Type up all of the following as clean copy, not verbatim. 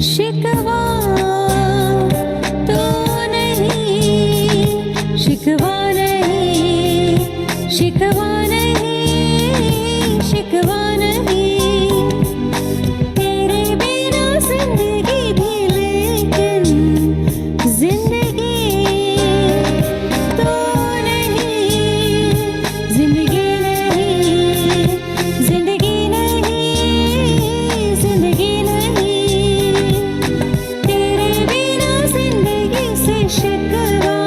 शिकवा तो नहीं, शिकवा नहीं, शिकवा नहीं, शिकवा नहीं, तेरे बिना जिंदगी भी लेकिन जिंदगी तो नहीं, जिंदगी नहीं, जिंदगी नहीं, जिंदगी नहीं, तेरे बिना जिंदगी से शिकवा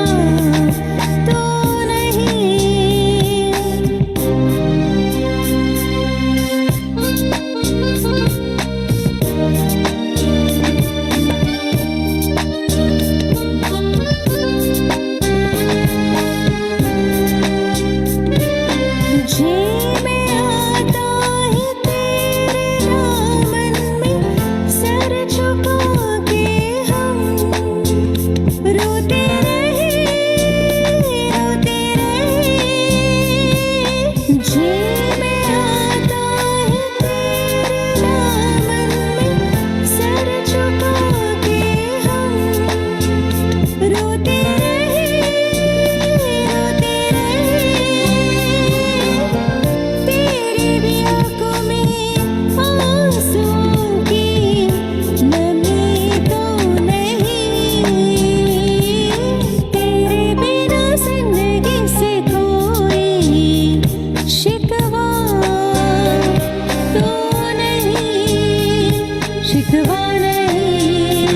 तो नहीं। जी में आता है तेरे दामन में, सर झुका के हम रोते रहे, रोते रहे। जी में आता है तेरे दामन में, सर झुका के हम रोते रहे, रोते रहे। तेरी भी आंखों में आंसुओं की नमी तो नहीं, तेरे बिना जिंदगी से कोई शिकवा तो नहीं, शिकवा नहीं,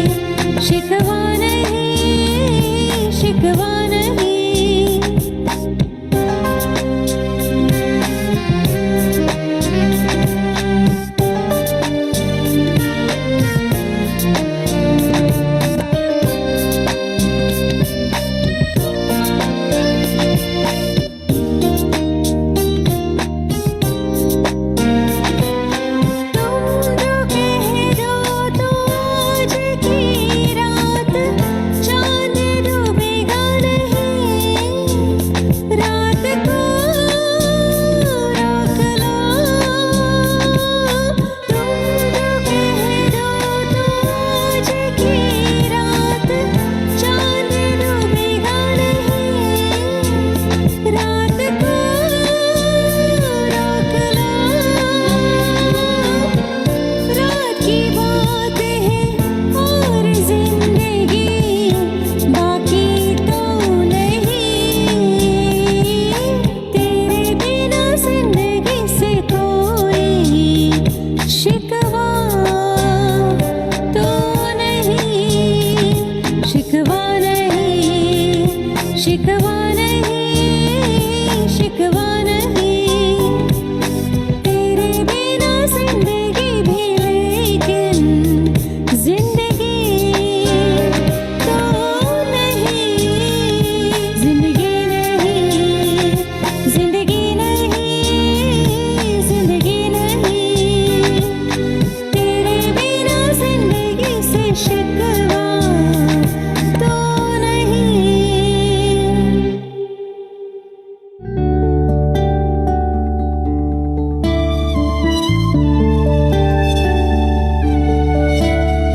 शिकवा नहीं, शिकवा नहीं। तुम जो कह दो तो आज की रात चांद डूबेगा नहीं, रात को रोक लो। तुम जो कह दो तो आज की रात चांद डूबेगा नहीं, रात को रोक लो। रात की बात है और जिंदगी बाकी तो नहीं, तेरे बिना जिंदगी से कोई शिकवा तो नहीं, शिकवा नहीं, शिकवा नहीं, शिकवा नहीं, तेरे बिना जिंदगी भी लेकिन जिंदगी तो नहीं, जिंदगी नहीं, जिंदगी नहीं, जिंदगी नहीं, तेरे बिना जिंदगी से शिकवा तो नहीं।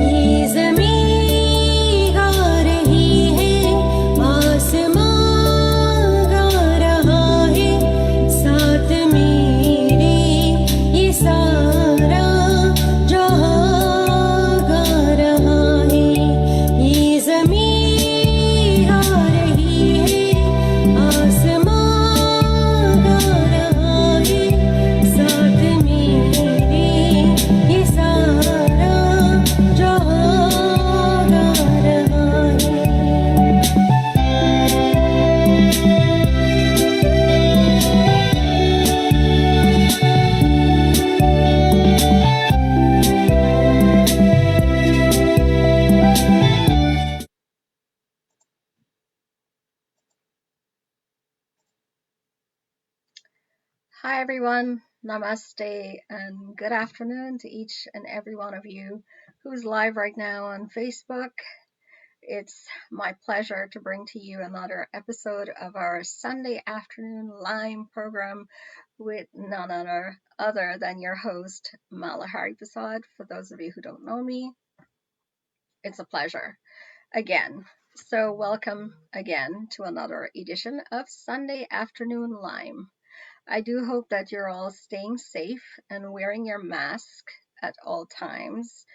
ये ज़मीं गा रही है, आसमां गा रहा है, साथ मेरे ये सारा जहां गा रहा है। ये ज़मीं गा रही है, आसमां गा रहा है, साथ मेरे ये सारा जहां गा रहा है। Hi everyone, namaste and good afternoon to each and every one of you who's live right now on Facebook. It's my pleasure to bring to you another episode of our Sunday afternoon Lime program with none other than your host, Malahari Prasad, for those of you who don't know me. It's a pleasure again. So, welcome again to another edition of Sunday Afternoon Lime. I do hope that you're all staying safe and wearing your mask at all times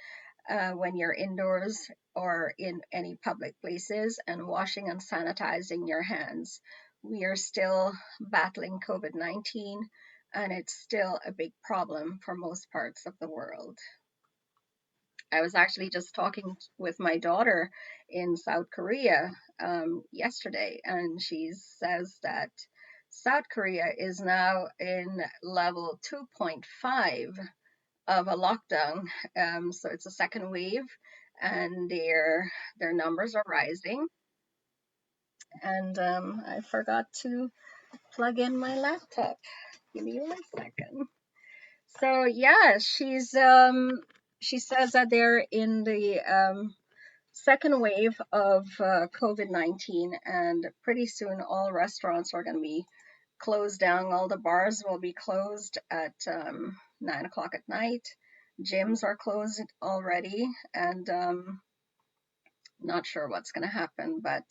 when you're indoors or in any public places, and washing and sanitizing your hands. We are still battling COVID 19, and it's still a big problem for most parts of the world. I was actually just talking with my daughter in South Korea yesterday, and she says that South Korea is now in level 2.5 of a lockdown. So it's a second wave, and their numbers are rising. And I forgot to plug in my laptop. Give me 1 second. So yeah, she says that they're in the second wave of COVID-19, and pretty soon all restaurants are going to be closed down. All the bars will be closed at 9 o'clock at night. Gyms are closed already, and not sure what's going to happen, but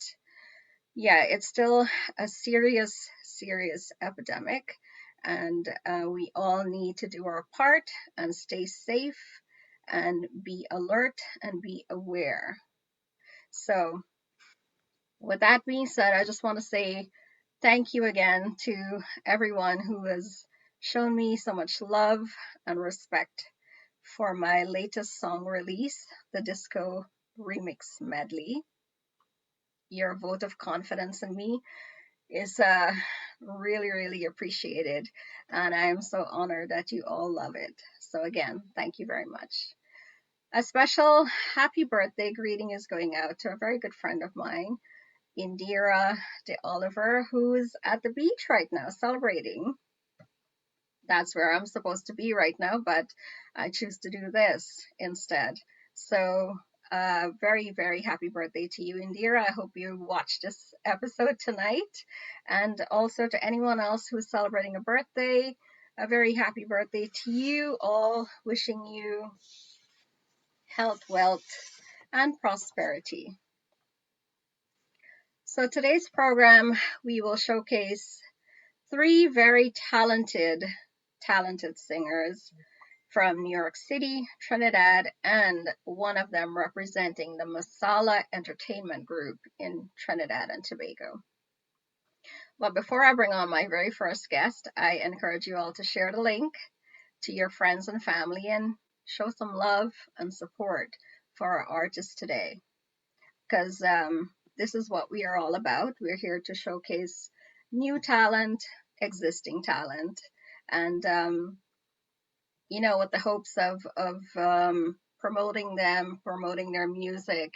yeah, it's still a serious, serious epidemic, and we all need to do our part and stay safe and be alert and be aware. So, with that being said, I just want to say thank you again to everyone who has shown me so much love and respect for my latest song release, the Disco Remix Medley. Your vote of confidence in me is really, really appreciated. And I'm so honored that you all love it. So, again, thank you very much. A special happy birthday greeting is going out to a very good friend of mine, Indira de Oliver, who's at the beach right now celebrating. That's where I'm supposed to be right now, but I choose to do this instead. So, very, very happy birthday to you, Indira. I hope you watch this episode tonight. And also to anyone else who's celebrating a birthday, a very happy birthday to you all. Wishing you health, wealth, and prosperity. So, today's program, we will showcase three very talented singers from New York City, Trinidad, and one of them representing the Masala Entertainment group in Trinidad and Tobago. But before I bring on my very first guest, I encourage you all to share the link to your friends and family and show some love and support for our artists today. Because this is what we are all about. We're here to showcase new talent, existing talent, and with the hopes of promoting them, promoting their music,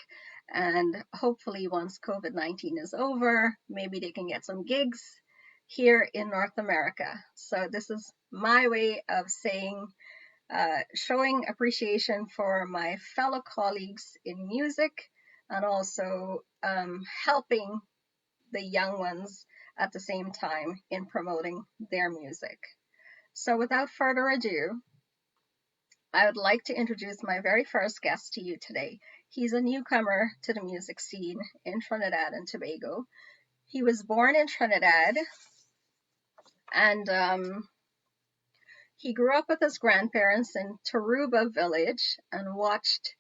and hopefully once COVID-19 is over, maybe they can get some gigs here in North America. So this is my way of saying, showing appreciation for my fellow colleagues in music, and also helping the young ones at the same time in promoting their music. So without further ado, I would like to introduce my very first guest to you today. He's a newcomer to the music scene in Trinidad and Tobago. He was born in Trinidad, and he grew up with his grandparents in Taruba village and watched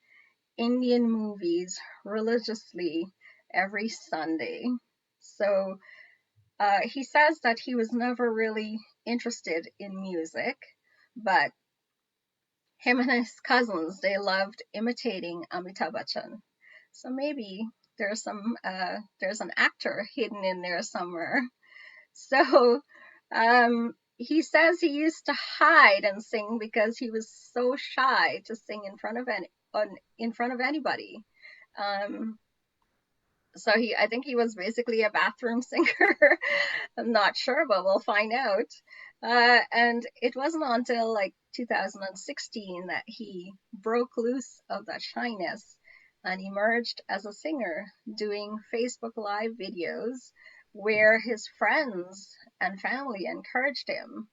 Indian movies religiously every Sunday. So he says that he was never really interested in music, but him and his cousins, they loved imitating Amitabh Bachchan. So maybe there's an actor hidden in there somewhere. So he says he used to hide and sing because he was so shy to sing in front of anybody. Um, so I think he was basically a bathroom singer. I'm not sure, but we'll find out. And it wasn't until like 2016 that he broke loose of that shyness and emerged as a singer, doing Facebook Live videos where his friends and family encouraged him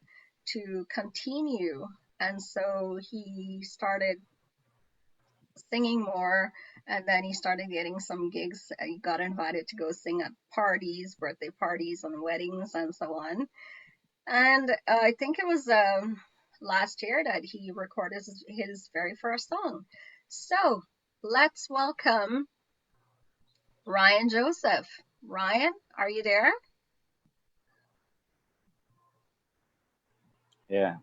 to continue. And so he started singing more, and then he started getting some gigs. He got invited to go sing at parties, birthday parties, and weddings, and so on. And I think it was last year that he recorded his very first song. So let's welcome Ryan Joseph. Ryan, are you there? Yeah.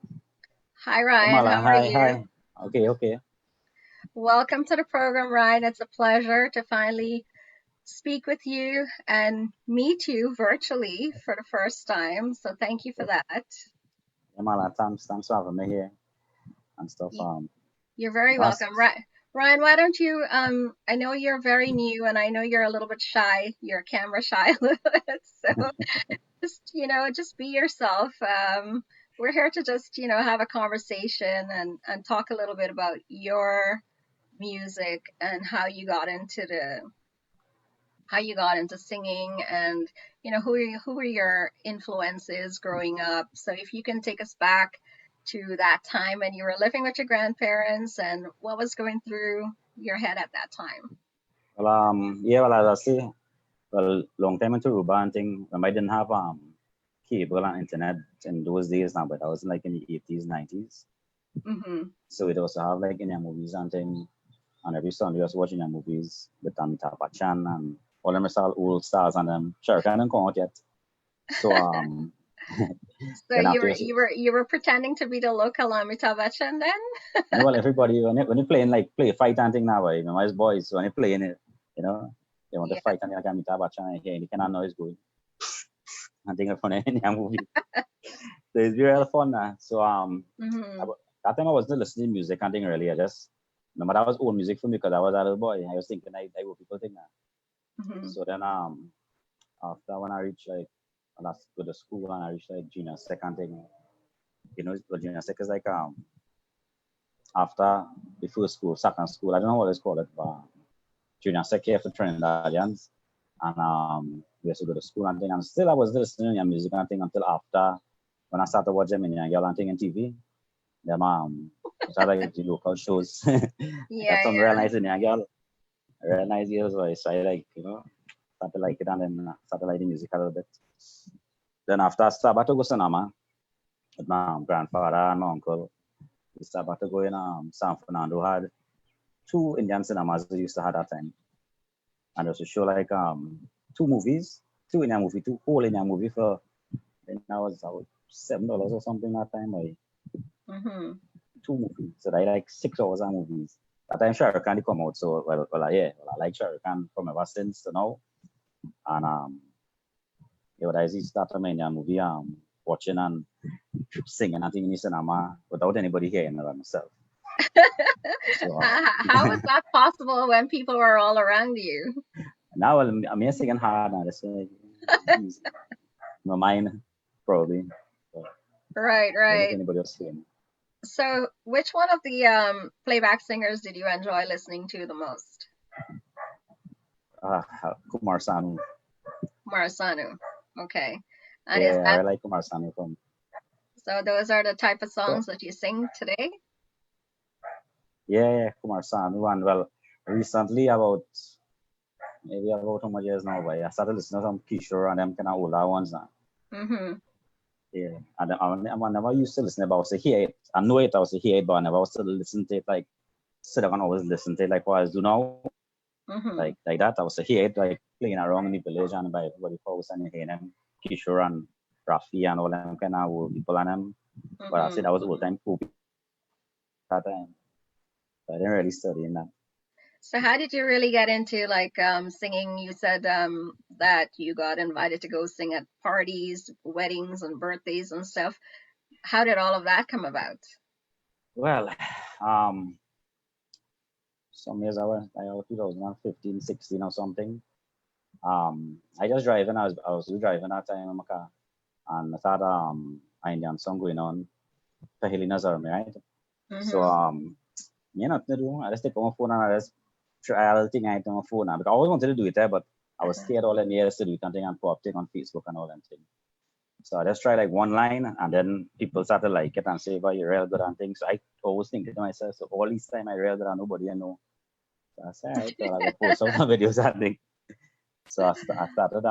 Hi, Ryan. Kamala, How are you? hi. Okay. Welcome to the program, Ryan. It's a pleasure to finally speak with you and meet you virtually for the first time. So thank you for that. Kamala, thanks for having me here and stuff. You're very welcome. Ryan, why don't you, I know you're very new and I know you're a little bit shy. You're camera shy a little bit. So just be yourself. We're here to just, have a conversation and talk a little bit about your music and how you got into singing, and who were your influences growing up. So if you can take us back to that time when you were living with your grandparents and what was going through your head at that time. Well, as I say, long time into Aruba and thing, when I didn't have cable and internet in those days now, but I was like in the 80s, 90s. Mm-hmm. So it also have like in their movies and thing, and every Sunday I was watching their movies with Amitabh Bachchan and all them old stars and Shah Rukh Khan didn't come out yet. So So you were pretending to be the local Amitabh Bachchan then? well, everybody when you play fight and thing now, right? My boys when you playing it, they want to fight and like Amitabh Bachchan and hear any kind of noise going. And think of fun in a movie. So it's real fun now. So that time I wasn't listening to music and thing really. I just no matter that was old music for me because I was a little boy. I was thinking I what people think now. Mm-hmm. So then after when I reached like when I go to school and I reached like junior second thing, what junior second is like after the first school, second school, I don't know what it's called, but junior second for Trinidadians. And we used to go to school and thing. And still I was listening to music and thing until after when I started watching Minion Girl and thing on TV. Them started like the local shows. Yeah. Some real nice Indian girl. Real nice girls voice. So I started to like it and then started liking music a little bit. Then after I started to go cinema with my grandfather and my uncle, we started to go in San Fernando had 2 Indian cinemas we used to have that time. And also show like 2 movies, 2 Indian movie, 2 whole Indian movie for I think that was about $7 or something that time. Like 2 movies. So they like 6 hours of movies. That time Shah Rukh Khan come out, so I like Shah Rukh Khan from ever since to now. And what I started my Indian movie watching and singing I think in the cinema without anybody hearing it myself. So, how was that possible when people were all around you? Now I'm singing hard now. That's my mind probably. Right. Anybody else hearing? So, which one of the playback singers did you enjoy listening to the most? Kumar Sanu. Okay. And I like Kumar Sanu from. So those are the type of songs that you sing today? Yeah, Kumar Sanu. And well, recently maybe about how much years now, but I started listening to some Kishore and them kind of older ones now. Yeah, and I never used to listen about say hear it. I know it, I was hear it, but I never was to listen to it like sit down and always listen to it like what I do now. Like that, I was hear it like playing around in the village and by everybody house and hearing them Kishore and Rafi and all them kind of old people and them. But I said that was old time cool that time. So I didn't really study in that. So how did you really get into like singing? You said that you got invited to go sing at parties, weddings, and birthdays and stuff. How did all of that come about? Well, some years I was 2015, 16 or something. I just driving. I was driving that time in my car, and I thought an Indian song going on, Pahilina's Army, right? So nothing to do. I just take my phone and I just try a little thing on my phone because I always wanted to do it there, but I was scared all them years to do it and thing and pop thing on Facebook and all them things. So I just tried like one line and then people started like it and say, "Well, you're real good and things." So I always think to myself, so all this time I real good and nobody I know. I said, I thought I would post some more videos, I think. So I started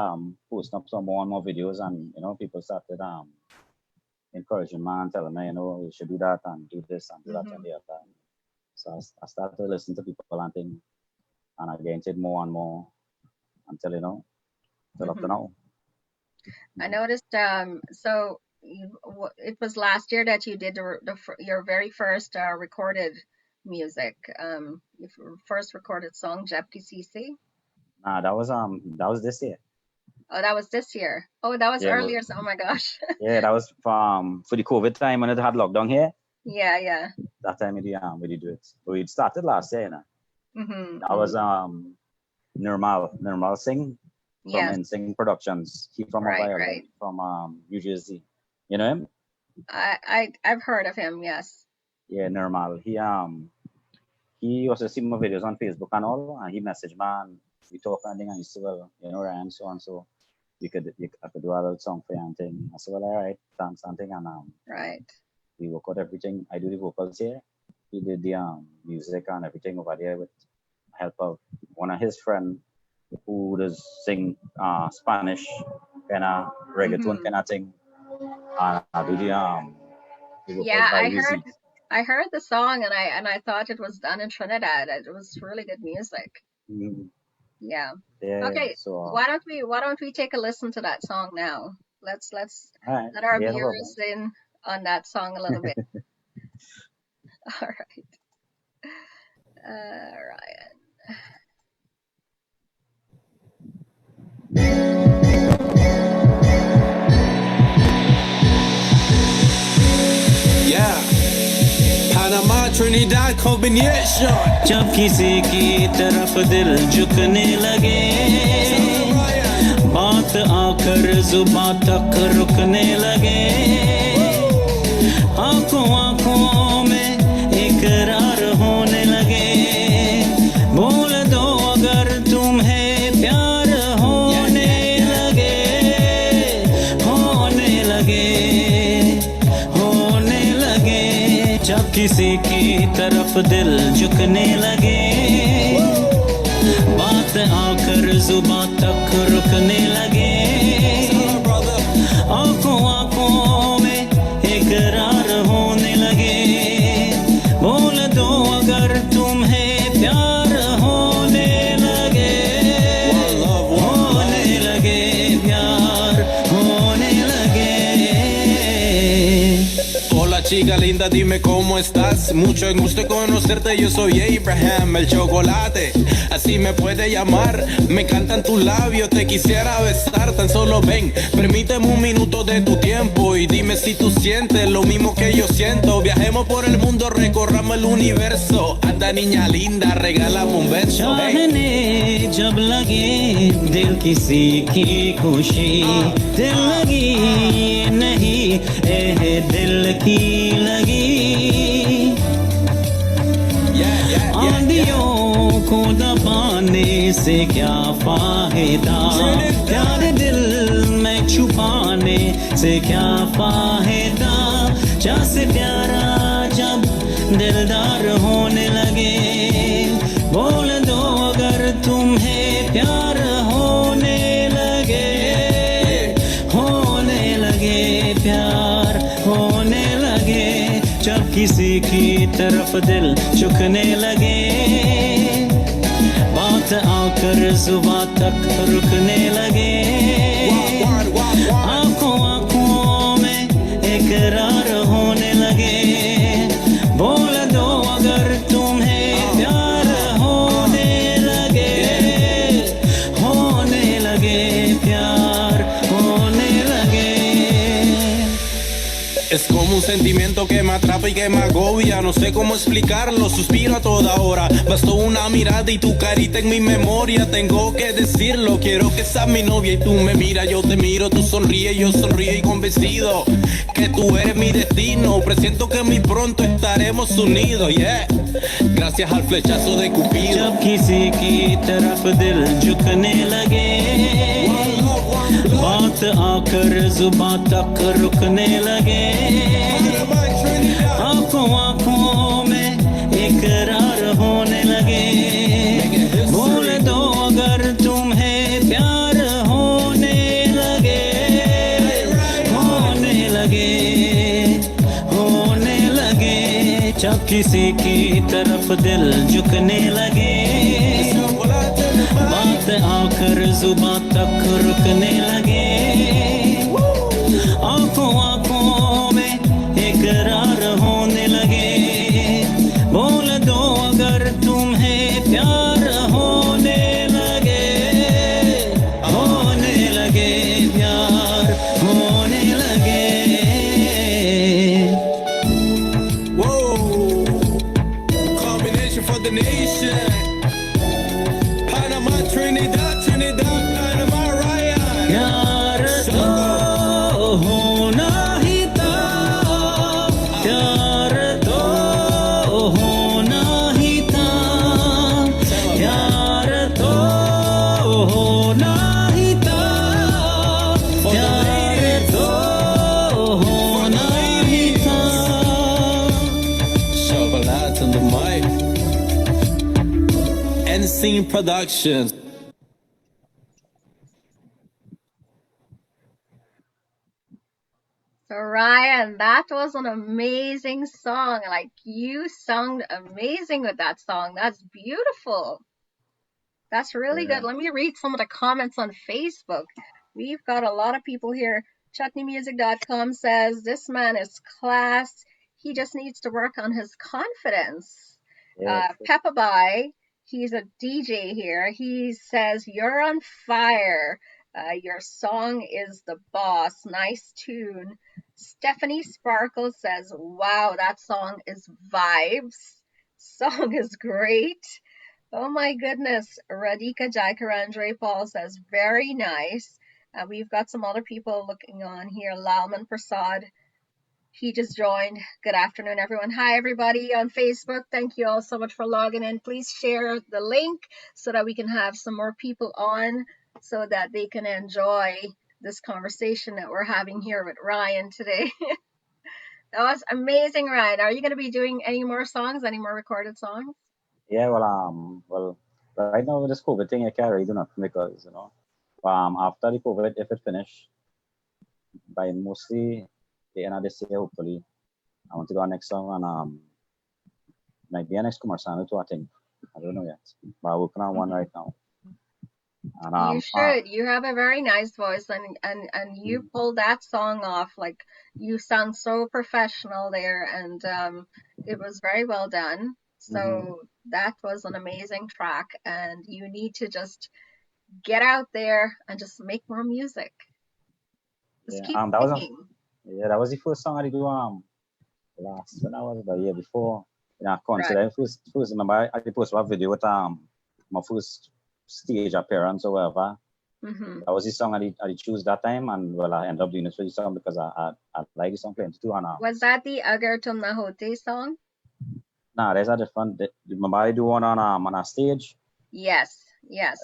posting up some more and more videos, and people started encouraging me and telling me, you should do that and do this and do that and the other. So I started listening to people and things, and I gained it more and more until till up to now. I noticed. So it was last year that you did your very first recorded music. Your first recorded song, Chutney Soca. Nah, that was this year. Oh, that was this year. Oh, that was earlier. So, oh my gosh. Yeah, that was for the COVID time when it had lockdown here. Yeah. That time we did do it. But it started last year, That was Nirmal Singh from NSYNC Productions. He from from New Jersey. You know him? I've heard of him. Yes. Yeah, Nirmal. He also see my videos on Facebook and all, and he messaged me and we talk and thing, and he said, well, Ryan, so and so, I could do a little song for you and thing. I said, well, all right, thanks and thing, and we work out everything. I do the vocals here. He did the music and everything over there with help of one of his friends who does sing Spanish kind of reggaeton kind of thing. And I do the I heard the song and I thought it was done in Trinidad. It was really good music. Yeah. Okay. So why don't we take a listen to that song now? Let's let our viewers in on that song a little bit. All right. Ryan. Yeah. Panama, Trinidad combination. जब किसी की तरफ दिल झुकने लगे, बात आकर जुबां तक रुकने लगे, आंखों में इकरार होने लगे, बोल दो अगर तुम्हें प्यार होने लगे, जब किसी की तरफ दिल झुकने लगे, बात आकर जुबां तक रुकने लगे, आंखों में इकरार होने लगे, बोल दो अगर तुम्हें प्यार होने लगे, प्यार होने लगे. Hola chica linda, dime cómo estás. Mucho gusto en conocerte, yo soy Abraham, el chocolate, así me puede llamar. Me encantan tus labios, te quisiera besar. Tan solo ven, permíteme un minuto de tu tiempo y dime si tú sientes lo mismo que yo siento. Viajemos por el mundo, recorramos el universo. Anda niña linda, regálame un beso. चाहने जब लगे दिल किसी की खुशी, दिल लगी नहीं दिल की लगी, आंधियों को दबाने से क्या फायदा, प्यार दिल में छुपाने से क्या फायदा, जा से प्यारा जब दिलदार होने लगे, बोल दो अगर तुम्हें प्यार होने लगे, प्यार होने लगे, जब किसी की तरफ दिल झुकने लगे, बात आकर जुबां तक रुकने लगे, आंखों में इकरार होने लगे, बोल दो अगर तुम्हें प्यार होने लगे, प्यार होने लगे. Es como un sentimiento que me atrapa y que me agobia. No sé cómo explicarlo, suspiro a toda hora. Bastó una mirada y tu carita en mi memoria. Tengo que decirlo, quiero que seas mi novia. Y tú me miras, yo te miro, tú sonríes, yo sonrío y convencido que tú eres mi destino. Presiento que muy pronto estaremos unidos, yeah. Gracias al flechazo de Cupido. जब किसी की तरफ दिल झुकने लगे, बात आकर जुबां तक रुकने लगे, आंखों में इकरार होने लगे, जब किसी की तरफ दिल झुकने लगे बात आकर जुबां तक रुकने लगे आंखों आंखों में इकरार होने लगे बोल दो अगर तुम्हें प्यार होने लगे प्यार होने लगे For the nation, Panama, Trinidad, Panama, Ryan. प्यार तो होना ही था प्यार तो होना ही था प्यार तो होना ही था प्यार तो होना ही था Chocolate on the mic. Scene Productions. So Ryan, that was an amazing song. Like, you sung amazing with that song. That's beautiful. That's really good. Let me read some of the comments on Facebook. We've got a lot of people here. ChutneyMusic.com says, this man is class. He just needs to work on his confidence. Peppa Bye, he's a DJ here. He says, you're on fire. Your song is the boss. Nice tune. Stephanie Sparkle says, wow, that song is vibes. Song is great. Oh my goodness. Radhika Jaikarandre Paul says, very nice. We've got some other people looking on here. Lalman Prasad, he just joined. Good afternoon, everyone. Hi, everybody on Facebook. Thank you all so much for logging in. Please share the link so that we can have some more people on so that they can enjoy this conversation that we're having here with Ryan today. That was amazing, Ryan. Are you going to be doing any more songs, any more recorded songs? Yeah, well, right now with this COVID thing, I can't really do nothing because, you know, after the COVID, if it finish by mostly the end of this year, hopefully, I want to go next song and might be a next commercial too, I think. I don't know yet, but I'm working on one right now. And, you should. You have a very nice voice, and you pulled that song off. Like, you sound so professional there, and it was very well done. So that was an amazing track, and you need to just get out there and just make more music. Just keep singing. That was the first song I did last when I was the year before. Yeah, concert. Right. First remember I posted a video with my first stage appearance or whatever. That was the song I choose that time, and well, I ended up doing this for the song because I like the song plenty too. And was that the Agar Tum Na Hote song? Nah, there's a different. Remember I do one on a stage. Yes.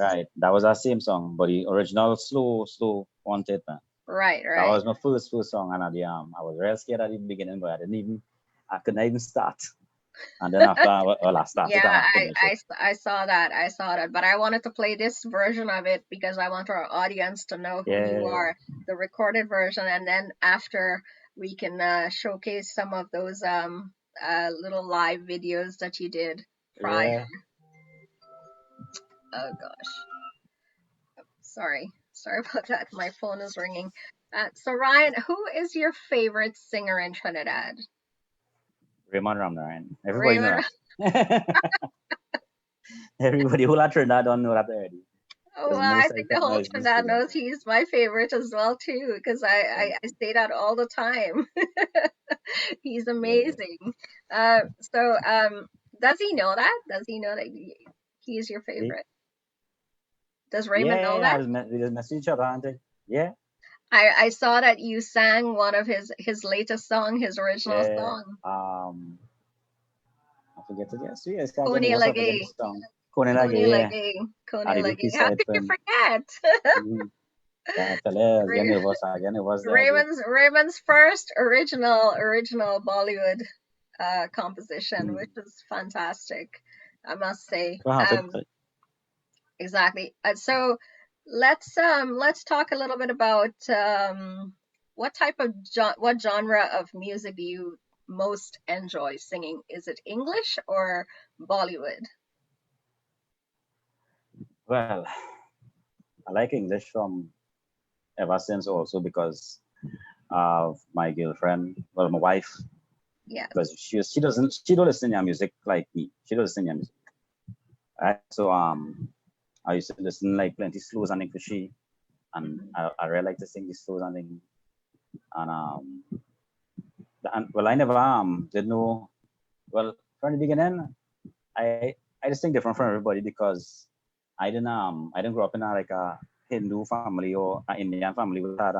Right, that was that same song, but the original slow wanted man. Right. That was my first song, and I was real scared at the beginning, but I couldn't even start. And then after, I started. Yeah, I saw that. But I wanted to play this version of it because I want our audience to know who you are, the recorded version, and then after we can showcase some of those little live videos that you did prior. Yeah. Oh gosh, sorry about that. My phone is ringing. So Ryan, who is your favorite singer in Trinidad? Raymond Ramnaran. Everybody knows that. Everybody who at Trinidad don't know that already. Oh, well, I think the whole Trinidad knows he's my favorite as well too, because I say that all the time. He's amazing. So does he know that? Does he know that he's your favorite? Does Raymond know that? We just message each other, aren't they? Yeah. I saw that you sang one of his latest song, his original song. I forget it. Yes. Coney Lagay. Coney Lagay. How could you forget? Raymond's first original Bollywood composition, which is fantastic, I must say. Exactly. So let's talk a little bit about what genre of music do you most enjoy singing? Is it English or Bollywood? Well, I like English from ever since also because of my girlfriend, well, my wife, Yes. because she don't listen to music like me. She don't listen to music. Right? So I used to listen like plenty slows and things for she, and I really like to sing these slows and things. And well, I never did know. Well, from the beginning, I just think different from everybody because I didn't grow up in like a Hindu family or an Indian family with that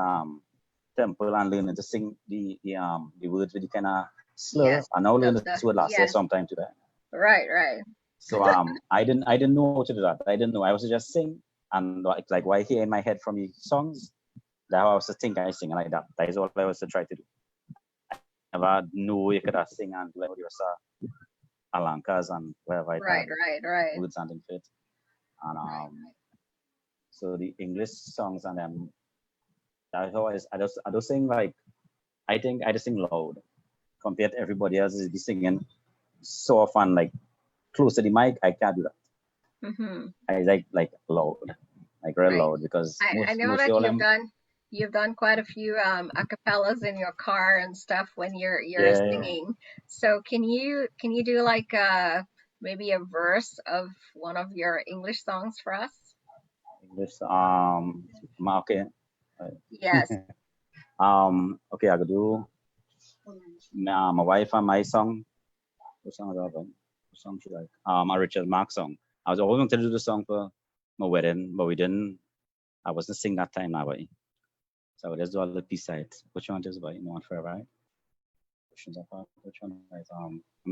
temple and learning to sing the words with the kind of slur. Yes. I now learned this word last year Yes. sometime today. Right, right. So I didn't know how to do that. I didn't know. I was just sing and like what I hear in my head from the songs, that I was to think I sing like that. That is all I was to try to do. I never knew you could sing and like you was alankas and whatever it Right, had, right. words and things fit. And so the English songs and I just sing like I think I just sing loud compared to everybody else is be singing soft and like close to the mic. I can't do that. I like loud, like real loud because I know that you've done quite a few acapellas in your car and stuff when you're singing. Yeah. So can you do like maybe a verse of one of your English songs for us? English okay. Yes. Okay, I could do my wife and my song. What song is that? What song she like? A Richard Mark song. I was always going to do the song for my wedding, but we didn't. I wasn't sing that time now, right? So let's do all the B-side. Which one is by No One Forever, right? Oceans Apart. Which one is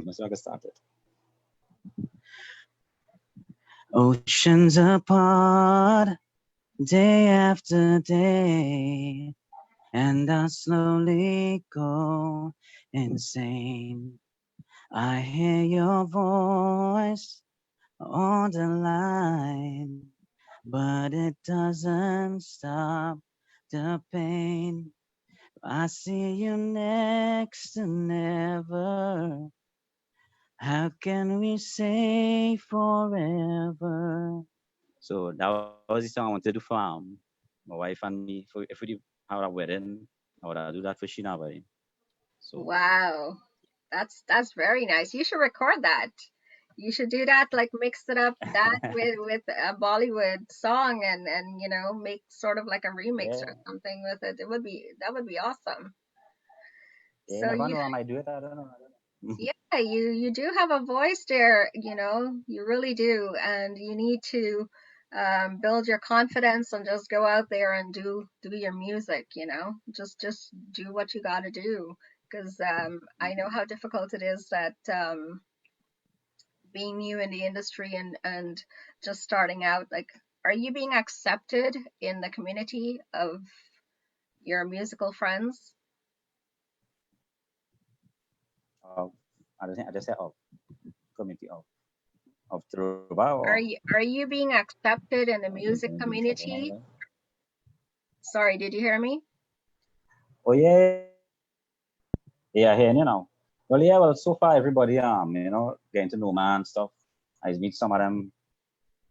let's see if I can start it. Oceans apart, day after day, and I slowly go insane. I hear your voice on the line, but it doesn't stop the pain. I see you next to never. How can we say forever? So that was the song I wanted to do for my wife and me. For if we have a wedding, I would do that for Sheena, buddy. So wow, that's very nice. You should record that. You should do that, like mix it up that with a Bollywood song and make sort of like a remix or something with it. That would be awesome. Yeah, so never know I might do it. I don't know. Yeah, you do have a voice there, you really do, and you need to build your confidence and just go out there and do your music, just do what you got to do, because I know how difficult it is that being new in the industry and just starting out. Like, are you being accepted in the community of your musical friends? I just said of community of Truba. Are you being accepted in the music community? Sorry, did you hear me? Oh yeah, yeah, here now. Well, yeah, well, so far everybody getting to know me and stuff. I meet some of them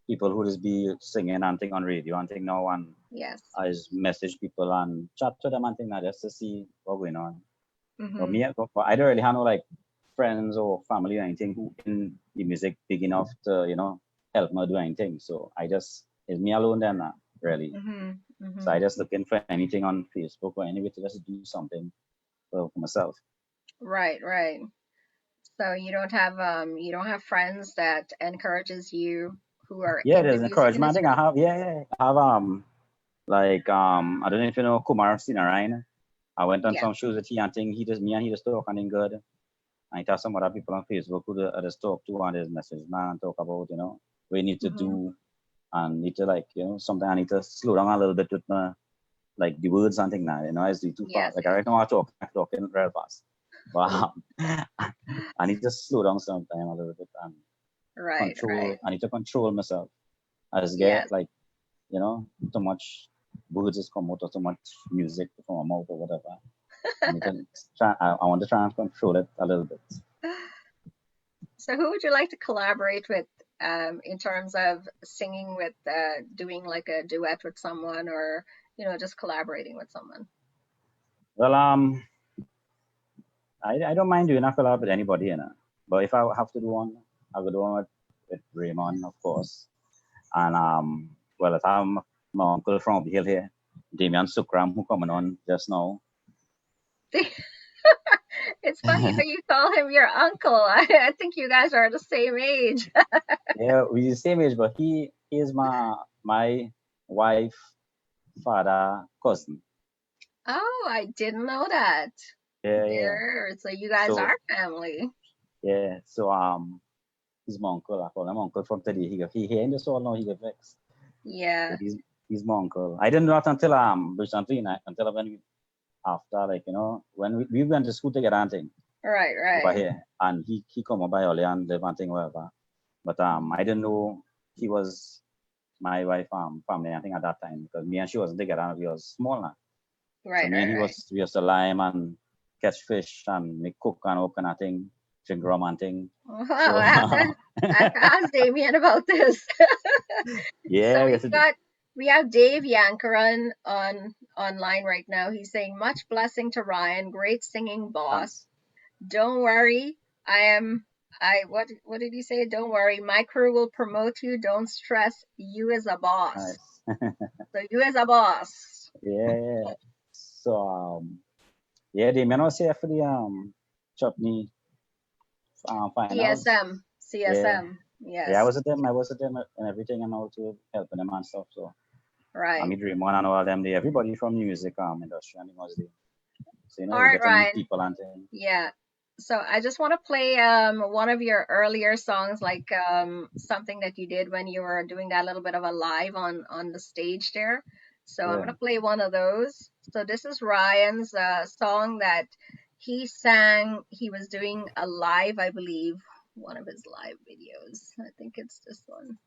people who just be singing and thing on radio and thing now, and yes, I just message people and chat to them and thing now just to see what's going on. But I don't really have no like friends or family or anything who in the music big enough to help me do anything. So it's me alone then, really. So I just looking for anything on Facebook or anyway to just do something for myself. Right. So you don't have friends that encourages you who are in there's the encouragement. music I think I have I have like I don't know if you know Kumar Sinarayan. I went on some shows with he and thing. He just talking good. I tell some other people on Facebook who I just talk to and just message man and talk about what we need to do and need to like something I need to slow down a little bit with my like the words and thing now I do too fast. Like right now I'm talking real fast. But I need to slow down sometime a little bit and control. I need to control myself. I just get like too much words just come out or too much music from my mouth or whatever. I want to try and control it a little bit. So who would you like to collaborate with in terms of singing with, doing like a duet with someone, or, you know, just collaborating with someone? Well, I don't mind doing a collab with anybody, you know. But if I have to do one, I would do one with Raymond, of course. And well, if I'm my uncle from up hill here, Damian Sookram, who coming on just now. It's funny how you call him your uncle. I think you guys are the same age. Yeah, we're the same age, but he is my wife, father, cousin. Oh, I didn't know that. Yeah. So you guys are family. Yeah. So he's my uncle. I call him uncle from today. He hearing this all now, he get vexed. Yeah. So he's my uncle. I didn't know that until recently, until when after, like, you know, when we went to school together and thing. Right. Over here, and he come over early and live and thing whatever. But I didn't know he was my wife family. I think at that time, because me and she wasn't together and we was small now. Right. So me and he we used to lime and catch fish and make cook and all kind of thing, drink rum and thing. Well, so, I have to ask Damian about this. Yeah. So we have Dave Yankaran online right now. He's saying, much blessing to Ryan, great singing boss. Don't worry, what did he say? Don't worry, my crew will promote you. Don't stress, you as a boss. Nice. So you as a boss. Yeah. So Damian was here for the Chutney finals. CSM. Yes. Yeah, I was with them and everything, and also helping them and stuff. So right. I mean, Raymond and all them, everybody from the music industry, and it was there. So, you know, all right, Ryan. People and things. Yeah. So I just want to play one of your earlier songs, like something that you did when you were doing that little bit of a live on the stage there. So I'm gonna play one of those. So this is Ryan's song that he sang. He was doing a live, I believe, one of his live videos. I think it's this one.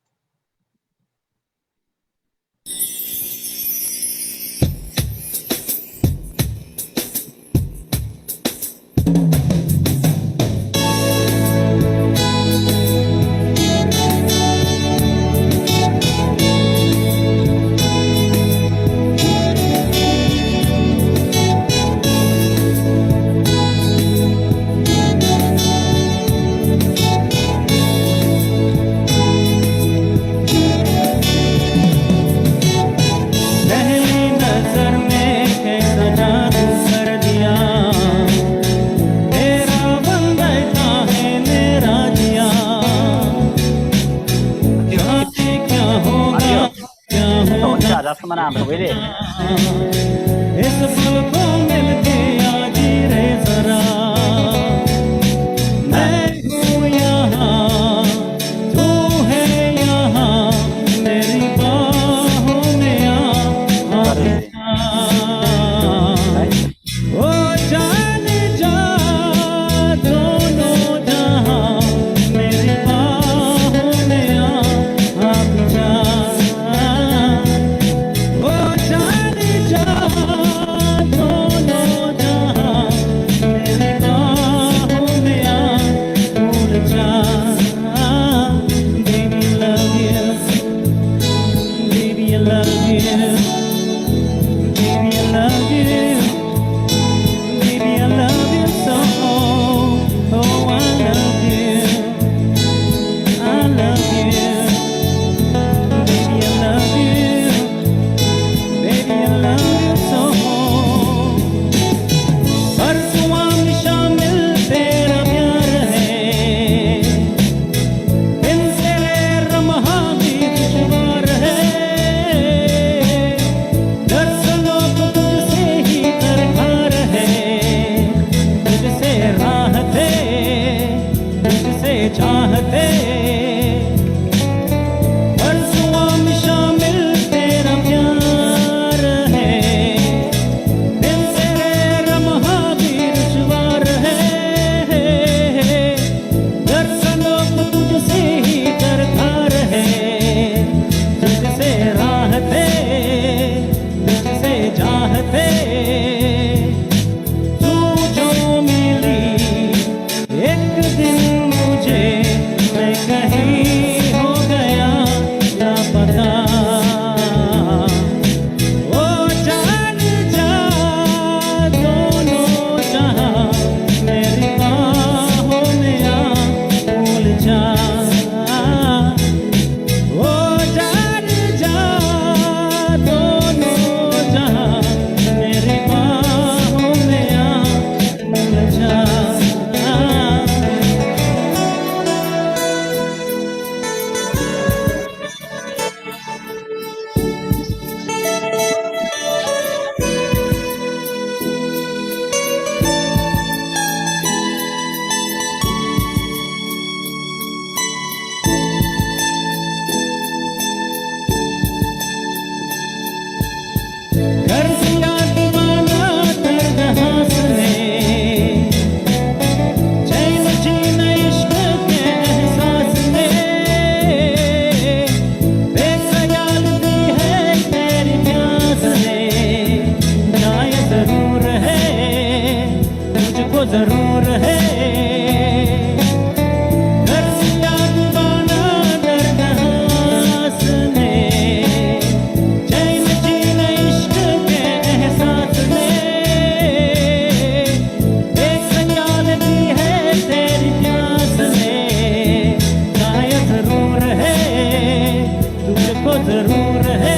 रहे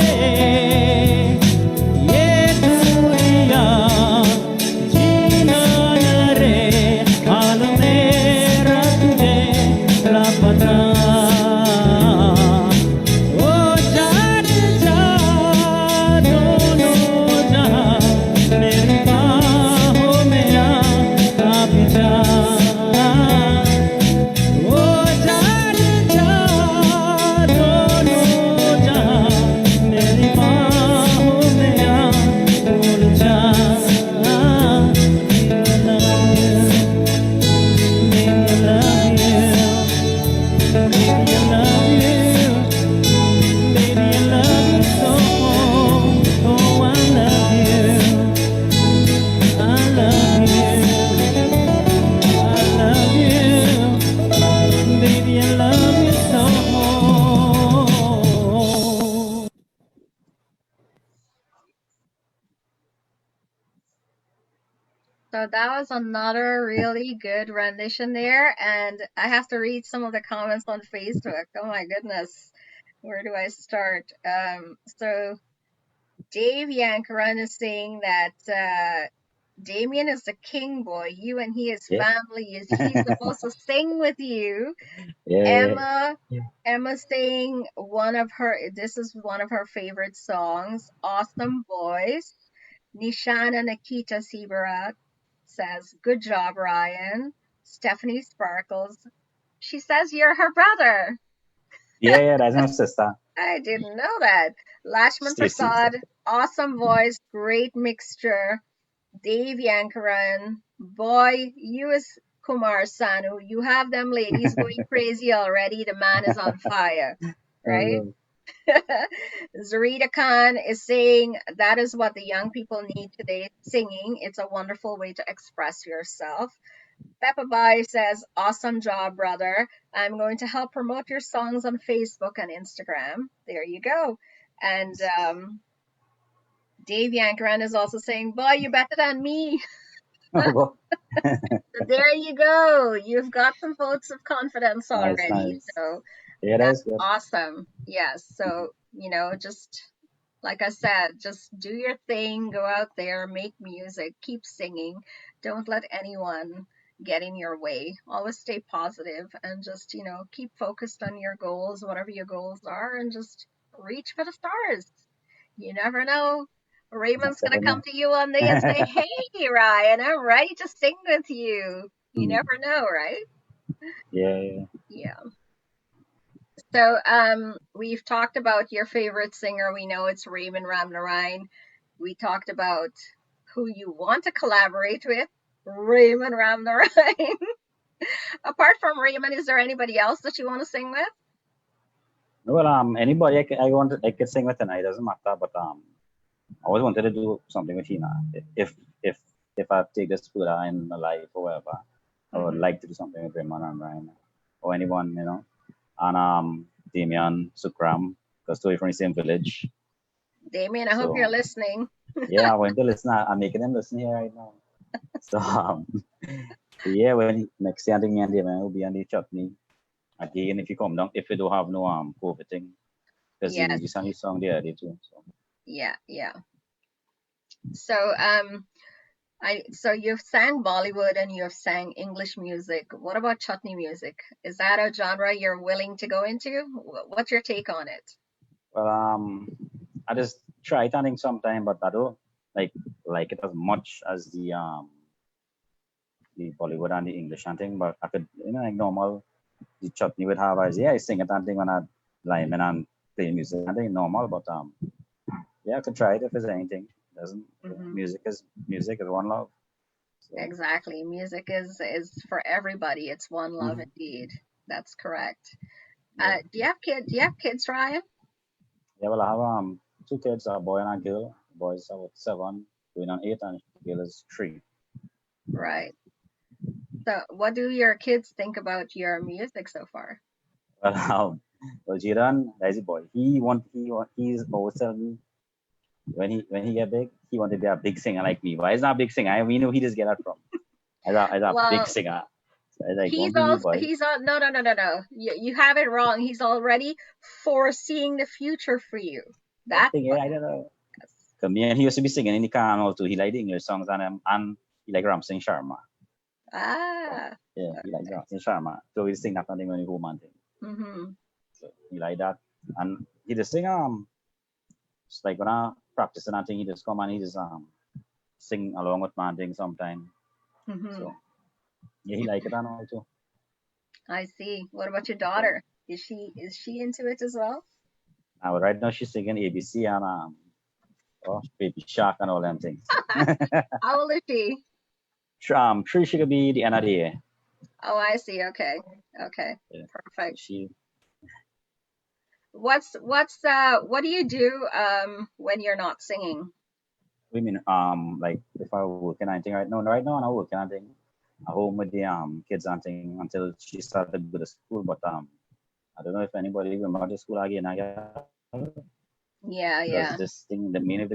ये दुनिया जीना न रे हाल मेरा तुझे लापता ओ जान जा दोनों जहां मेरी बाहों में आ कांप जा ओ जान जा दोनों जहां मेरी बाहों में आ भूल जा So that was another really good rendition there, and I have to read some of the comments on Facebook. Oh my goodness, where do I start? So Dave Yankaran is saying that Damian is the king boy. You and he is Yeah. family. He's supposed to sing with you. Yeah. Emma saying this is one of her favorite songs. Awesome voice. Nishana Nikita Sibarat says, good job, Ryan. Stephanie Sparkles. She says you're her brother. Yeah, that's my sister. I didn't know that. Lashman Stacy. Prasad, awesome voice, great mixture. Dave Yankaran, boy, you is Kumar Sanu. You have them ladies going crazy already. The man is on fire, right? Zarita Khan is saying that is what the young people need today, singing. It's a wonderful way to express yourself. Peppa Bai says, awesome job, brother. I'm going to help promote your songs on Facebook and Instagram. There you go. And Dave Yankaran is also saying, boy, you're better than me. So there you go. You've got some votes of confidence already. Nice. So yeah, that's good. awesome. Yes. So, just like I said, just do your thing, go out there, make music, keep singing. Don't let anyone get in your way. Always stay positive and just, keep focused on your goals, whatever your goals are, and just reach for the stars. You never know. Raymond's going to come to you one day and say, hey, Ryan, I'm ready to sing with you. You never know, right? Yeah. So we've talked about your favorite singer. We know it's Raymond Ramnarine. We talked about who you want to collaborate with, Raymond Ramnarine. Apart from Raymond, is there anybody else that you want to sing with? Well, anybody I could sing with tonight, doesn't matter. But I always wanted to do something with Hina. If I take this further in my life or whatever, I would like to do something with Raymond and Ryan or anyone, and Damian, Sookram, because they're from the same village. Damian, I hope you're listening. Yeah, I want to listen. I'm making them listen here right now. So yeah, when next year I think me and Damian will be on the Chutney again. If you come down, if we don't have no COVID thing, because you sang this song there too. So. Yeah. So so you've sang Bollywood and you've sang English music. What about Chutney music? Is that a genre you're willing to go into? What's your take on it? Well, I just try it, I think, sometime, but I don't like it as much as the Bollywood and the English chanting. But I could, like normal, the Chutney would have as I sing it and thing when I line and play music. I think normal, but I could try it if there's anything. Doesn't music is one love. So. Exactly, music is for everybody. It's one love indeed. That's correct. Do you have kids? Do you have kids, Ryan? Yeah, well, I have 2 kids, a boy and a girl. The boy is about 7, going on 8, and the girl is 3. Right. So, what do your kids think about your music so far? Well, Jiran, that's the boy. He's always telling me when he get big, he wanted to be a big singer like me. But he's not a big singer. We know he just get that from. As a big singer. So I like, don't be me, boy. No. You have it wrong. He's already foreseeing the future for you. That That's thing, what yeah, I don't know. yes. Cause me and he used to be singing in the car and all too. He liked the English songs and he like Ram Singh Sharma. Ah. Yeah, he like Ram Singh Sharma. So he sing that thing when he home and thing. Mm-hmm. So he like that. And he just sing it's like when I practice and I think he just come and he just sing along with my thing sometime. Mm-hmm. So yeah, he like it and all too. I see. What about your So, daughter? Is she into it as well? now right now she's singing ABC and Baby Shark and all them things. How old is she? Three she could be the end of the year. Oh, I see. Okay. Yeah. So Perfect. she What do you do when you're not singing? we mean like if I work and anything right now I'm not working anything at home with the kids and thing until she started to go to school. But I don't know if anybody remember the school again. Yeah, Because yeah. this thing, the mean if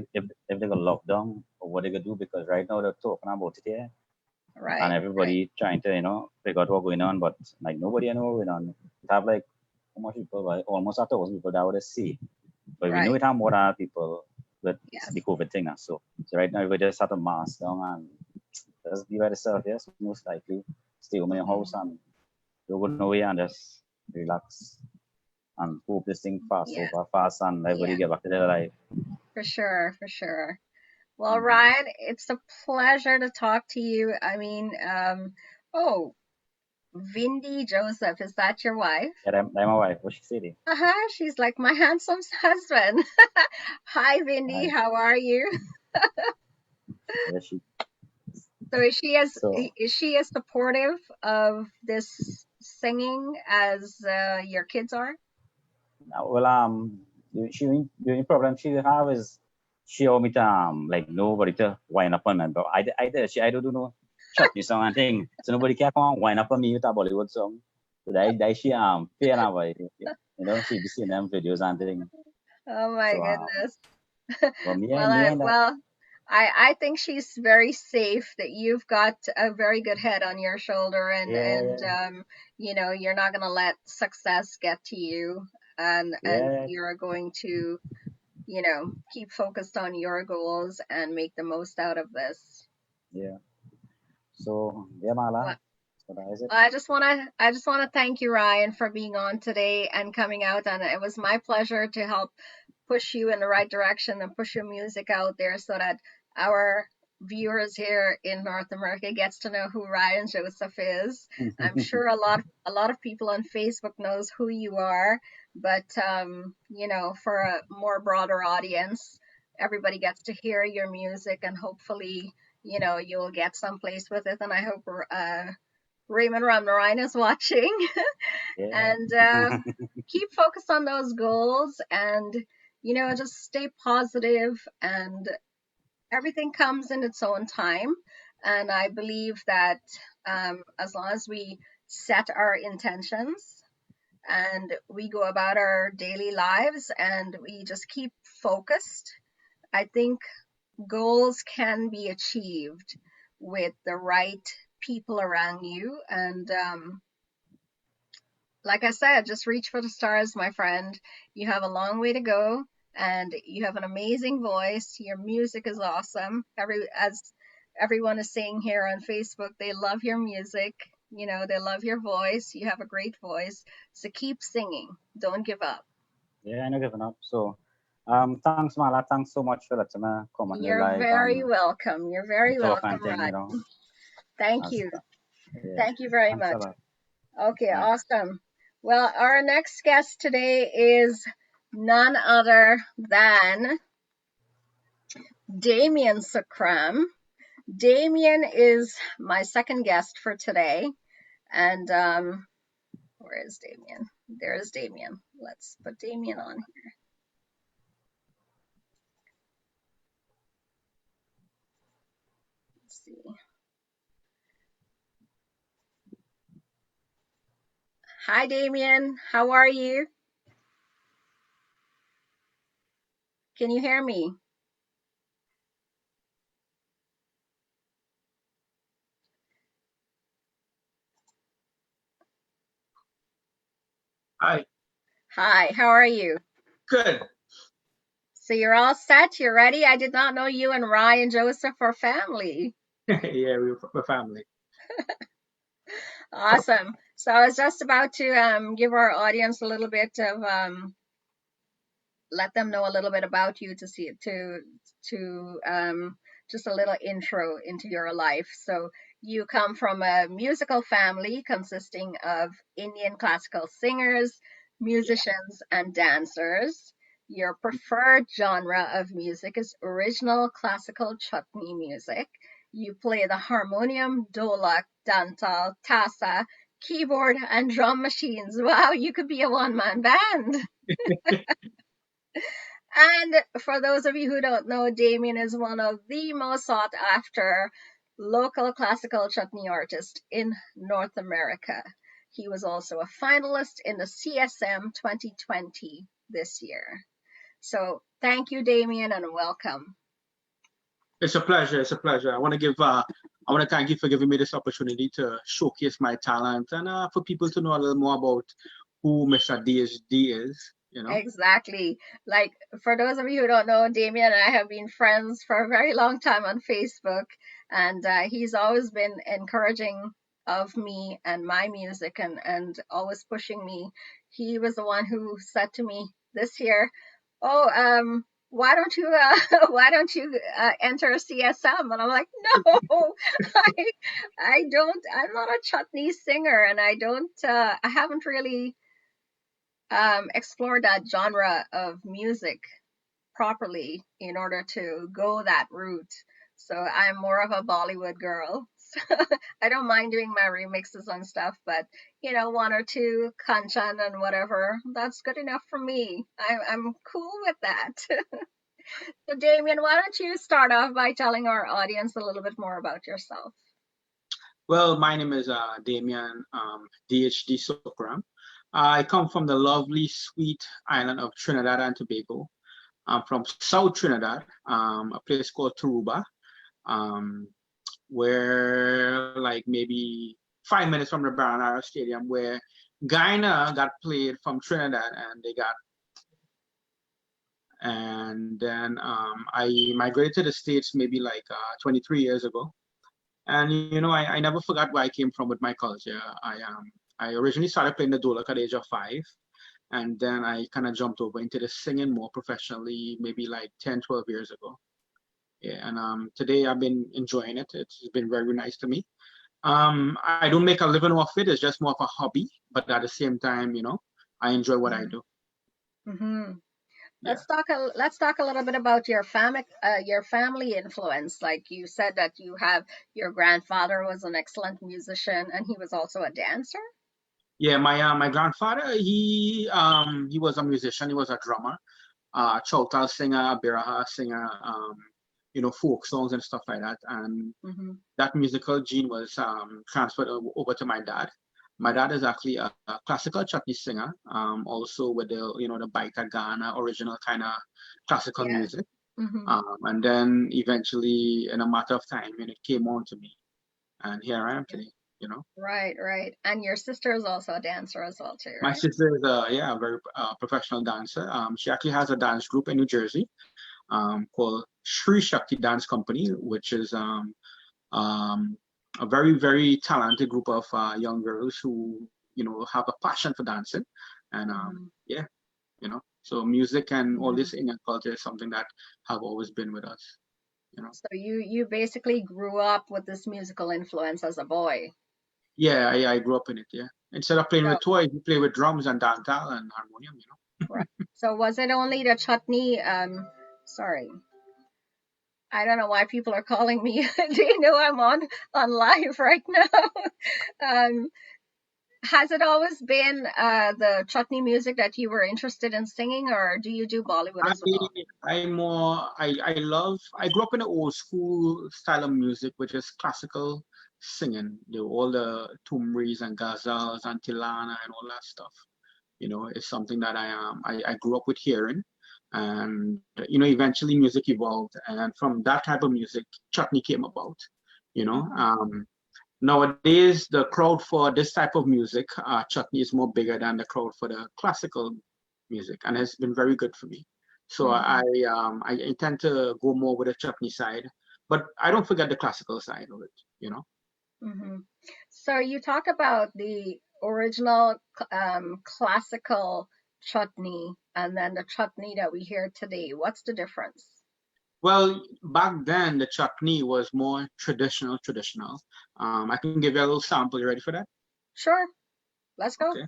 they got locked down or what they could do, because right now they're talking about it here and Right. everybody trying to figure out what's going on, but like nobody know what's going on. We have like how much people, like almost 1,000 people that would see, but we know Right. it have more than people with Yes. the COVID thing now. So right now we just have to mask down and just be by yourself. Yes, most likely stay home in your house and don't go nowhere and just relax and hope this thing fast Yeah. over fast and everybody Yeah. get back to their life. For sure. Well, Mhm. Ryan, it's a pleasure to talk to you. I mean, oh, Vindy Joseph, is that your wife? Yeah, that's my wife. What she say? She's like my handsome husband. Hi, Vindy, Right. how are you? Yeah, she. So So is she as supportive of this singing as your kids are? well, the only problem she have is she want me to like nobody to wind up on me. But I don't do no chutney song and thing. So nobody can come and wind up on me with a Bollywood song. So that she fair enough. She be seeing them videos and thing. Oh my So goodness. well, Well, I think she's very safe, that you've got a very good head on your shoulder, and yeah, you're not going to let success get to you, and yeah, you're going to, keep focused on your goals and make the most out of this. yeah. So yeah, Mala. Well, So that is it. I just want to thank you, Ryan, for being on today and coming out, and it was my pleasure to help push you in the right direction and push your music out there so that our viewers here in North America gets to know who Ryan Joseph is. I'm sure a lot of people on Facebook knows who you are, but for a more broader audience, everybody gets to hear your music, and hopefully, you'll get someplace with it. And I hope Raymond Ramnarine is watching. Yeah, And keep focused on those goals, and just stay positive, and everything comes in its own time. And I believe that as long as we set our intentions and we go about our daily lives and we just keep focused, I think goals can be achieved with the right people around you. And like I said, just reach for the stars, my friend. You have a long way to go, and you have an amazing voice. Your music is awesome. As everyone is saying here on Facebook, they love your music. They love your voice. You have a great voice. So keep singing. Don't give up. yeah. I know giving up. So thanks, Mala. Thanks so much for letting me come on your You're live very welcome. You're and very talk welcome, and thing. Ryan. Thank As, you. yeah. Thank you very Thanks a much. lot. Okay, Thanks. awesome. Well, our next guest today is none other than Damian Sookram. Damian is my second guest for today. And where is Damian? There is Damian. Let's put Damian on here. Let's see. Hi, Damian. How are you? Can you hear me? Hi. Hi, how are you? Good. So you're all set? You're ready? I did not know you and Ryan and Joseph were family. Yeah, we're family. Awesome. So I was just about to give our audience a little bit of let them know a little bit about you to just a little intro into your life. So you come from a musical family consisting of Indian classical singers, musicians, and dancers. Your preferred genre of music is original classical chutney music. You play the harmonium, dholak, dantal, tasa, keyboard, and drum machines. Wow, you could be a one-man band. And for those of you who don't know, Damian is one of the most sought after local classical chutney artists in North America. He was also a finalist in the CSM 2020 this year. So thank you, Damian, and welcome. It's a pleasure. It's a pleasure. I want to thank you for giving me this opportunity to showcase my talent and for people to know a little more about who Mr. DHD is. Exactly. Like, for those of you who don't know, Damian and I have been friends for a very long time on Facebook, and he's always been encouraging of me and my music and always pushing me. He was the one who said to me this year, "Oh, why don't you enter CSM?" And I'm like, "No, I don't. I'm not a chutney singer, and I haven't really explore that genre of music properly in order to go that route. So I'm more of a Bollywood girl. I don't mind doing my remixes and stuff, but one or two Kanchan and whatever, that's good enough for me. I'm cool with that. So Damian, why don't you start off by telling our audience a little bit more about yourself? Well, my name is Damian, DHD Sookram. I come from the lovely, sweet island of Trinidad and Tobago. I'm from South Trinidad, a place called Turuba, where like maybe 5 minutes from the Baranara Stadium, where Guyana got played from Trinidad, and then I migrated to the States maybe like 23 years ago. And I never forgot where I came from with my culture. I originally started playing the dholak at the age of 5, and then I kind of jumped over into the singing more professionally maybe like 10, 12 years ago. Yeah, and today I've been enjoying it. It's been very nice to me. I don't make a living off it. It's just more of a hobby, but at the same time, I enjoy what I do. Mm-hmm. Yeah. Let's talk a little bit about your family influence. Like you said that your grandfather was an excellent musician and he was also a dancer. Yeah, my grandfather, he was a musician. He was a drummer, choutal singer, biraha singer, folk songs and stuff like that. And that musical gene was transferred over to my dad. My dad is actually a classical chutney singer, also with the Baita Ghana original kind of classical music. And then eventually, in a matter of time, it came on to me, and here I am today. Right. And your sister is also a dancer as well too, right? My sister is a very professional dancer. She actually has a dance group in New Jersey called Sri Shakti Dance Company, which is a very, very talented group of young girls who have a passion for dancing, and so music and all this Indian culture is something that have always been with us. So you basically grew up with this musical influence as a boy. Yeah, I grew up in it. Yeah, instead of playing with toys, we play with drums and dantal and harmonium. Right. So was it only the chutney? Sorry, I don't know why people are calling me. Do you know I'm on live right now? Has it always been the chutney music that you were interested in singing, or do you do Bollywood as well? I grew up in the old school style of music, which is classical singing, all the tumris and ghazals and tilana and all that stuff. It's something that I grew up with hearing, and eventually music evolved, and from that type of music, chutney came about. nowadays the crowd for this type of music, Chutney, is more bigger than the crowd for the classical music, and has been very good for me. So I intend to go more with the Chutney side, but I don't forget the classical side of it, you know. So you talk about the original classical chutney and then the chutney that we hear today. What's the difference? Well, back then the chutney was more traditional. I can give you a little sample. You ready for that? Sure. Let's go. Okay.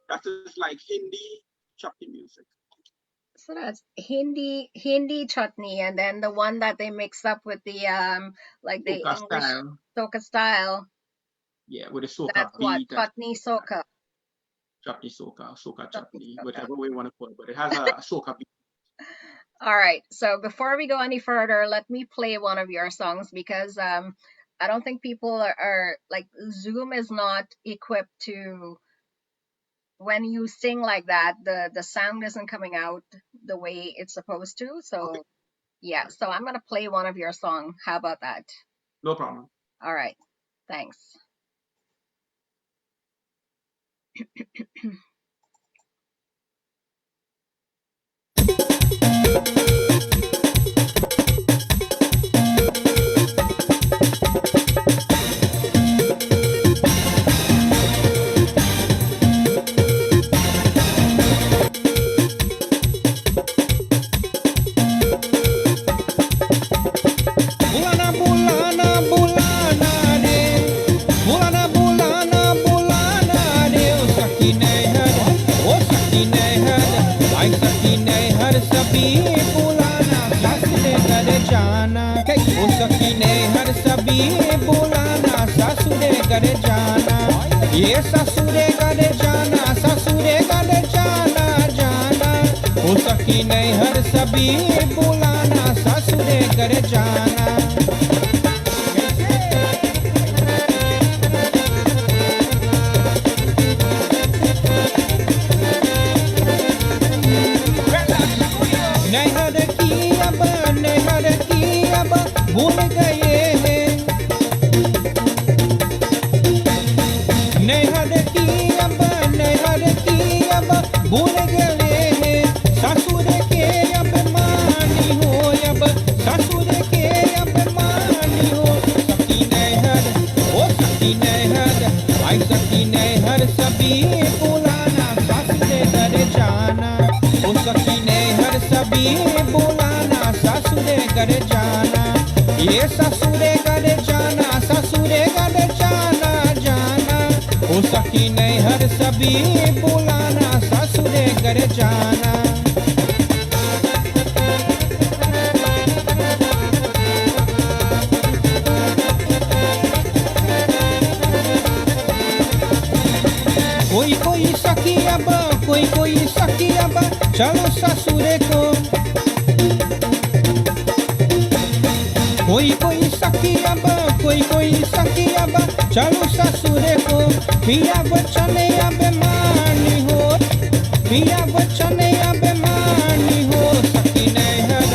That is like Hindi chutney music. So that's Hindi chutney, and then the one that they mix up with the like the Soca English style. soca style. Yeah, with the soca That's beat. what Chutney Soca. Chutney soca, soca chutney, Soca. whichever way you want to put it, but it has a soca beat. All right. So before we go any further, let me play one of your songs because I don't think people are like Zoom is not equipped to, when you sing like that, the sound isn't coming out the way it's supposed to. So Okay. yeah, so I'm gonna play one of your song. How about that? No problem. All right. Thanks. Bulana bulana bulana de, bulana bulana bulana de. O sakine har, ay sakine har sabhi bulana. Sasure kare jana, o sakine har sabhi bulana. Sasure kare jana, ye sasure kare jana, sasure kare jana jana. O sakine har sabhi bulana, sasure kare jana. नहर की अब भूल गए हैं नहर की अब भूल गए हैं ससुर के अब मानी हो अब ससुर के अब मानी हो सखी नहर ओ सखी नहर आई सखी नहर सभी बुलाना ससुर घर जाना ओ सखी नहर सभी बुलाना ससुर घर जाना ये ससुर घर जाना जाना ओ सखी नहर सभी बुलाना ससुर घर जाना कोई सखी अब कोई सखी अब चलो ससुर को कोई सखी अब कोई सखी अब चलो ससुर को पिया बचन अब मानी हो पिया बचन अब मानी हो सखी नहर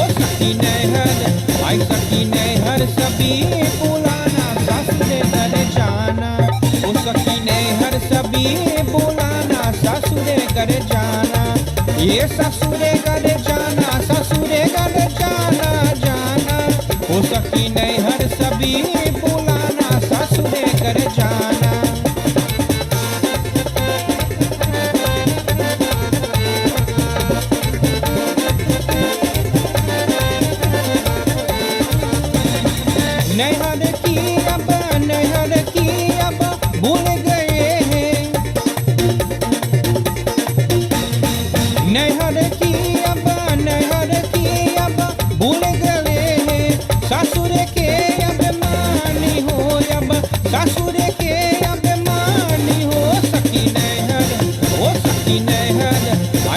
ओ सखी नहर आई सखी नहर सभी बुलाना ससुर घर जाना ओ सखी नहर सभी बुलाना ससुर घर जाना ये ससुर घर जाना जाना ओ सखी नहर सभी बुलाना ससुर घर जाना नहर की अब भूल गए हैं नहर की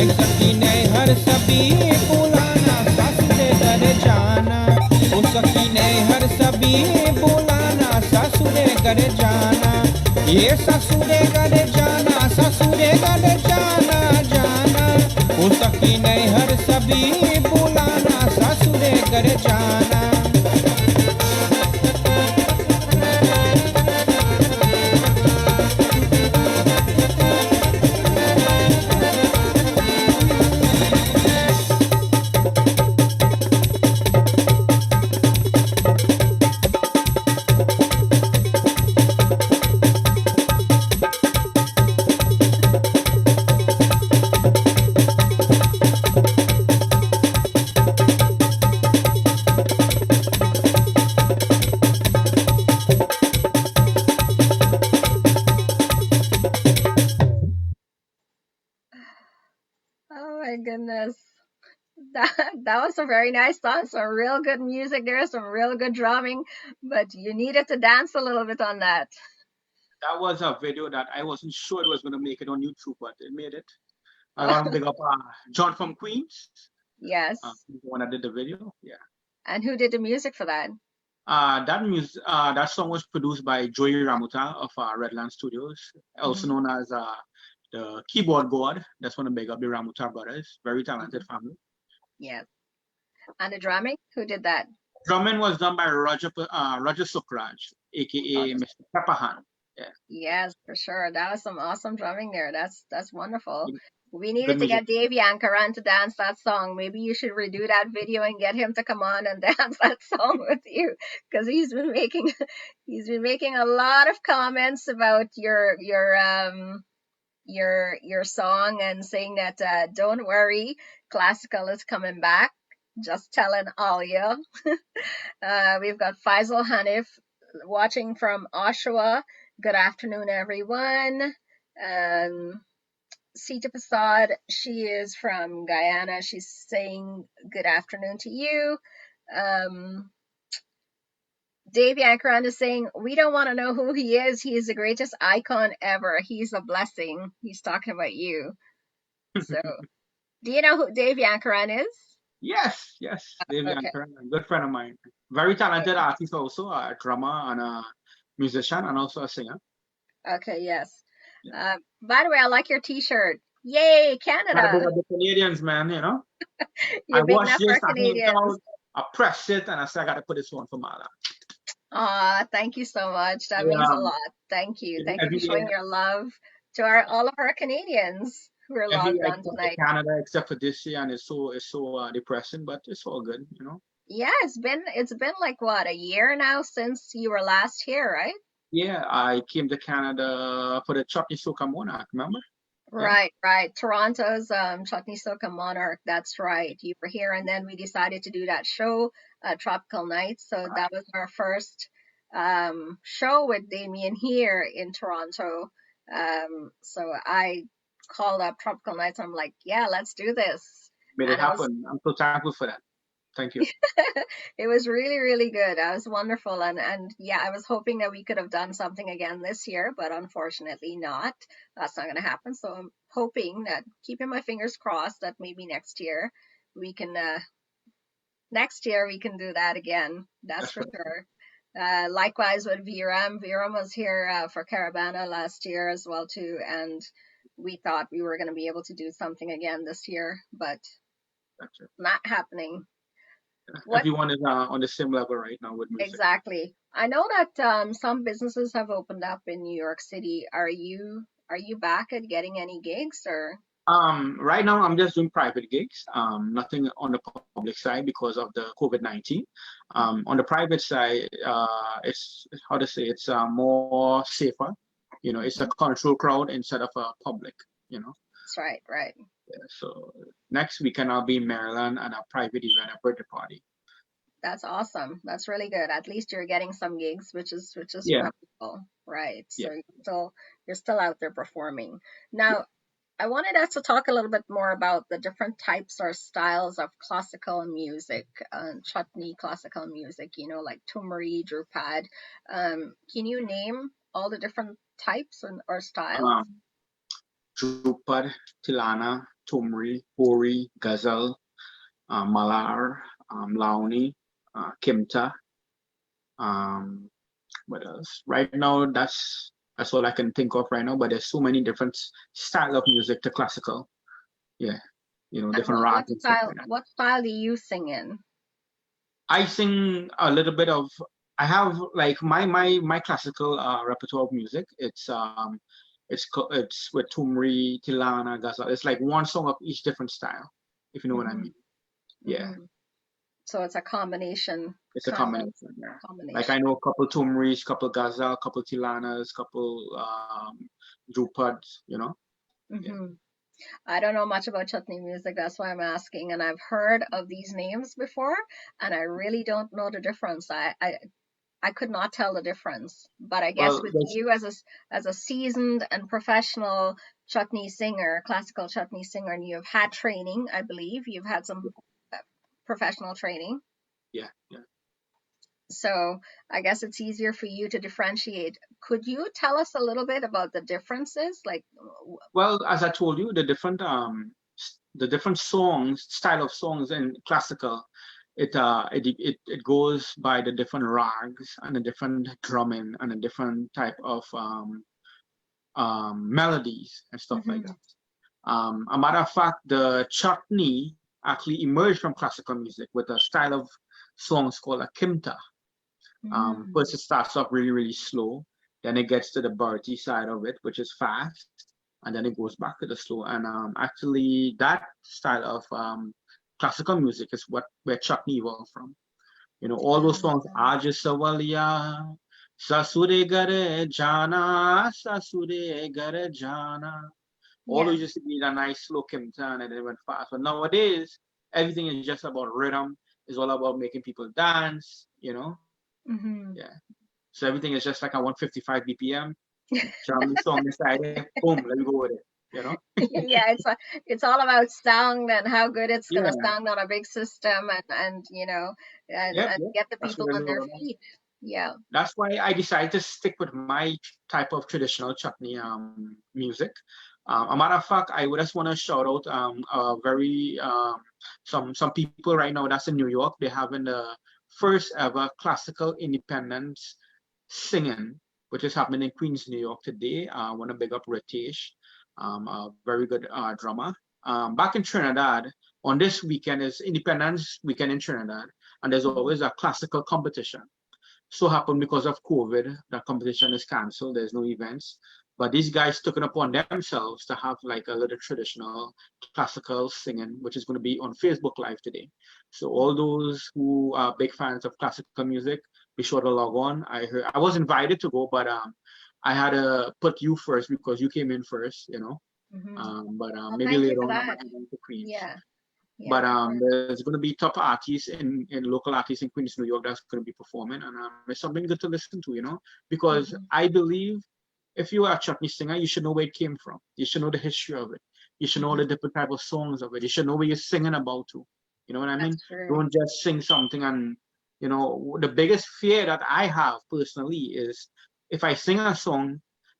आई सकीने हर सभी बुलाना ससुरे घर जाना ओ सकीने हर सभी बुलाना ससुरे घर जाना ये ससुरे घर जाना ससुरे घर जाना जाना ओ सकीने हर सभी बुलाना ससुरे घर जाना Oh my goodness. That was a very nice song. Some real good music there, some real good drumming, but you needed to dance a little bit on that. That was a video that I wasn't sure it was going to make it on YouTube, but it made it. I want to big up John from Queens, Yes. the one that did the video. Yeah. And who did the music for that? That song was produced by Joey Ramuta of Redland Studios, also known as the keyboard god. That's one of the big up the Ramuta brothers. Very talented family. Yes. And the drumming, who did that? Drumming was done by Roger Sukraj, aka Mr. Pepperhan. Yeah. Yes, for sure. That was some awesome drumming there. That's wonderful. We Good needed to music. get Damian to dance that song. Maybe you should redo that video and get him to come on and dance that song with you, because he's been making a lot of comments about your song and saying that don't worry, classical is coming back. Just telling all you. We've got Faisal Hanif watching from Oshawa. Good afternoon, everyone. Sita Prasad, she is from Guyana. She's saying good afternoon to you. Dave Yankaran is saying, we don't want to know who he is. He is the greatest icon ever. He's a blessing. He's talking about you. So, do you know who Dave Yankaran is? Yes. Dave Yankaran, a good friend of mine. Very talented artist also, a drummer and a musician and also a singer. Okay, yes. By the way, I like your T-shirt. Yay, Canada! The Canadians, man, you know. You're big watched enough this, for Canadians. I pressed it, and I said I got to put this one for Mala. Thank you so much. That means a lot. Thank you. Thank you for showing your love to all of our Canadians who are logged on tonight. Canada, except for this year, and it's so depressing, but it's all good, you know. Yeah, it's been like what, a year now since you were last here, right? Yeah, I came to Canada for the Chutney Soca Monarch, remember? Right. Toronto's Chutney Soca Monarch. That's right. You were here, and then we decided to do that show, Tropical Nights. So that was our first show with Damian here in Toronto. So I called up Tropical Nights. I'm like, yeah, let's do this. Made it happen. I'm so thankful for that. Thank you. It was really, really good. It was wonderful. And yeah, I was hoping that we could have done something again this year, but unfortunately not. That's not going to happen. So I'm hoping that, keeping my fingers crossed, that maybe next year we can do that again. That's for sure. Likewise with Viram. Viram was here for Caravana last year as well too. And we thought we were going to be able to do something again this year, but not happening. Everyone is on the same level right now with music. Exactly. I know that some businesses have opened up in New York City. Are you back at getting any gigs or? Right now I'm just doing private gigs. Nothing on the public side because of the COVID-19. On the private side, it's it's more safer. You know, it's a control crowd instead of a public. You know. That's right. Yeah, so next weekend I'll be in Maryland at a private event, a birthday party. That's awesome. That's really good. At least you're getting some gigs, which is wonderful, right? So you're still out there performing. Now, I wanted us to talk a little bit more about the different types or styles of classical music, chutney classical music. You know, like Tumri, Drupad. Can you name all the different types or styles? Drupad, Tilana, Tumri, Hori, Ghazal, Malar, Launi, Kimta. What else? Right now, that's all I can think of right now. But there's so many different style of music to classical. Yeah, different rock and stuff like that. What style do you sing in? I sing a little bit of. I have like my classical repertoire of music. It's with Tumri, Tilana, Ghazal. It's like one song of each different style, if you know what I mean. Yeah. So it's a combination. It's a combination. Yeah. Like I know a couple Tumris, couple Ghazal, couple Tilanas, couple Drupads. Yeah. I don't know much about chutney music, that's why I'm asking. And I've heard of these names before, and I really don't know the difference. I could not tell the difference. But I guess with you as a seasoned and professional chutney singer, classical chutney singer, and you've had training, I believe you've had some professional training. Yeah. So I guess it's easier for you to differentiate. Could you tell us a little bit about the differences? Well, as I told you, the different songs, style of songs in classical, it goes by the different rags and the different drumming and a different type of melodies and stuff like that. A matter of fact, the chutney actually emerged from classical music with a style of songs called a kimta. First it starts off really, really slow, then it gets to the Bharati side of it, which is fast, and then it goes back to the slow. And actually that style of classical music is where chutney evolved from. All those songs, Aaj Sawaliya, Sasure Gare Jana, Sasure Gare Jana. All those used to be a nice slow kimta, and then it went fast. But nowadays, everything is just about rhythm. It's all about making people dance, Yeah. So everything is just like a 155 BPM. Jam the song inside it, boom, let me go with it. Yeah, it's all about sound and how good it's gonna sound on a big system, and get the people on their feet. Yeah. That's why I decided to stick with my type of traditional chutney music. A matter of fact, I would just want to shout out some people right now that's in New York. They're having the first ever classical independence singing, which is happening in Queens, New York today. I want to big up Ritesh, a very good drummer. Back in Trinidad, on this weekend is Independence Weekend in Trinidad, and there's always a classical competition. So happened because of COVID, the competition is canceled. There's no events. But these guys took it upon themselves to have like a little traditional classical singing, which is going to be on Facebook Live today. So all those who are big fans of classical music, be sure to log on. I was invited to go, but I had to put you first because you came in first, But maybe later on I'm going to Queens. Yeah. But there's going to be top artists in local artists in Queens, New York that's going to be performing, and it's something good to listen to, because I believe if you are a chutney singer, you should know where it came from. You should know the history of it. You should know the different type of songs of it. You should know what you're singing about too. You know what I mean? Don't just sing something and, the biggest fear that I have personally is if I sing a song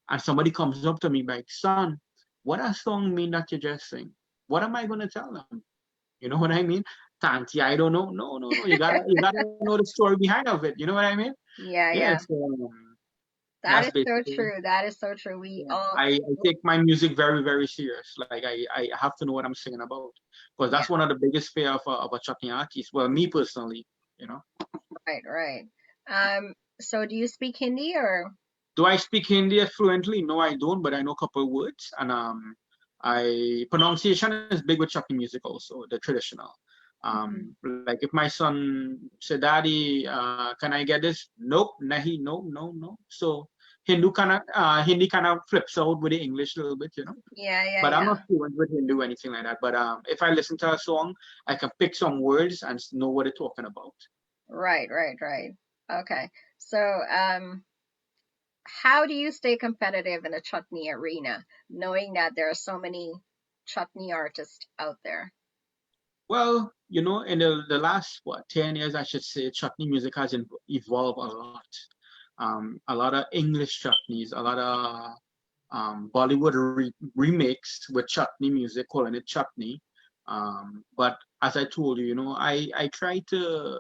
and somebody comes up to me like, son, what does song mean that you just sing? What am I going to tell them? You know what I mean? Tanti, I don't know. No. You gotta know the story behind of it. You know what I mean? Yeah. That is so true. That is so true. I take my music very, very serious. Like I have to know what I'm singing about, because that's one of the biggest fear of a chutney artist. Well, me personally, Right. So do you speak Hindi or? Do I speak Hindi fluently? No, I don't. But I know a couple of words, and pronunciation is big with chutney music also, the traditional. Like if my son said, Daddy, can I get this? Nope, nahi, no. So Hindi kind of flips out with the English a little bit, Yeah. But I'm not fluent with Hindi or anything like that. But if I listen to a song, I can pick some words and know what they're talking about. Right. Okay. So how do you stay competitive in a chutney arena, knowing that there are so many chutney artists out there? Well, in the last 10 years, I should say, chutney music has evolved a lot. A lot of English chutneys, a lot of Bollywood remix with Chutney music, calling it Chutney. But as I told you, I try to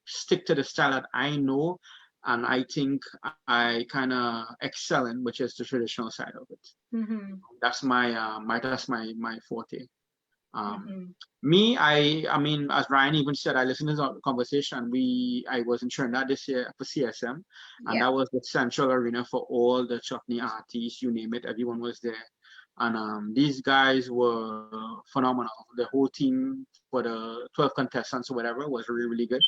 stick to the style that I know and I think I kind of excel in, which is the traditional side of it. Mm-hmm. That's my forte. Mm-hmm. Me, I mean, as Ryan even said, I listened to the conversation. I was in Trinidad this year for CSM, and that was the central arena for all the Chutney artists, you name it, everyone was there. And these guys were phenomenal. The whole team for the 12 contestants or whatever was really, really good.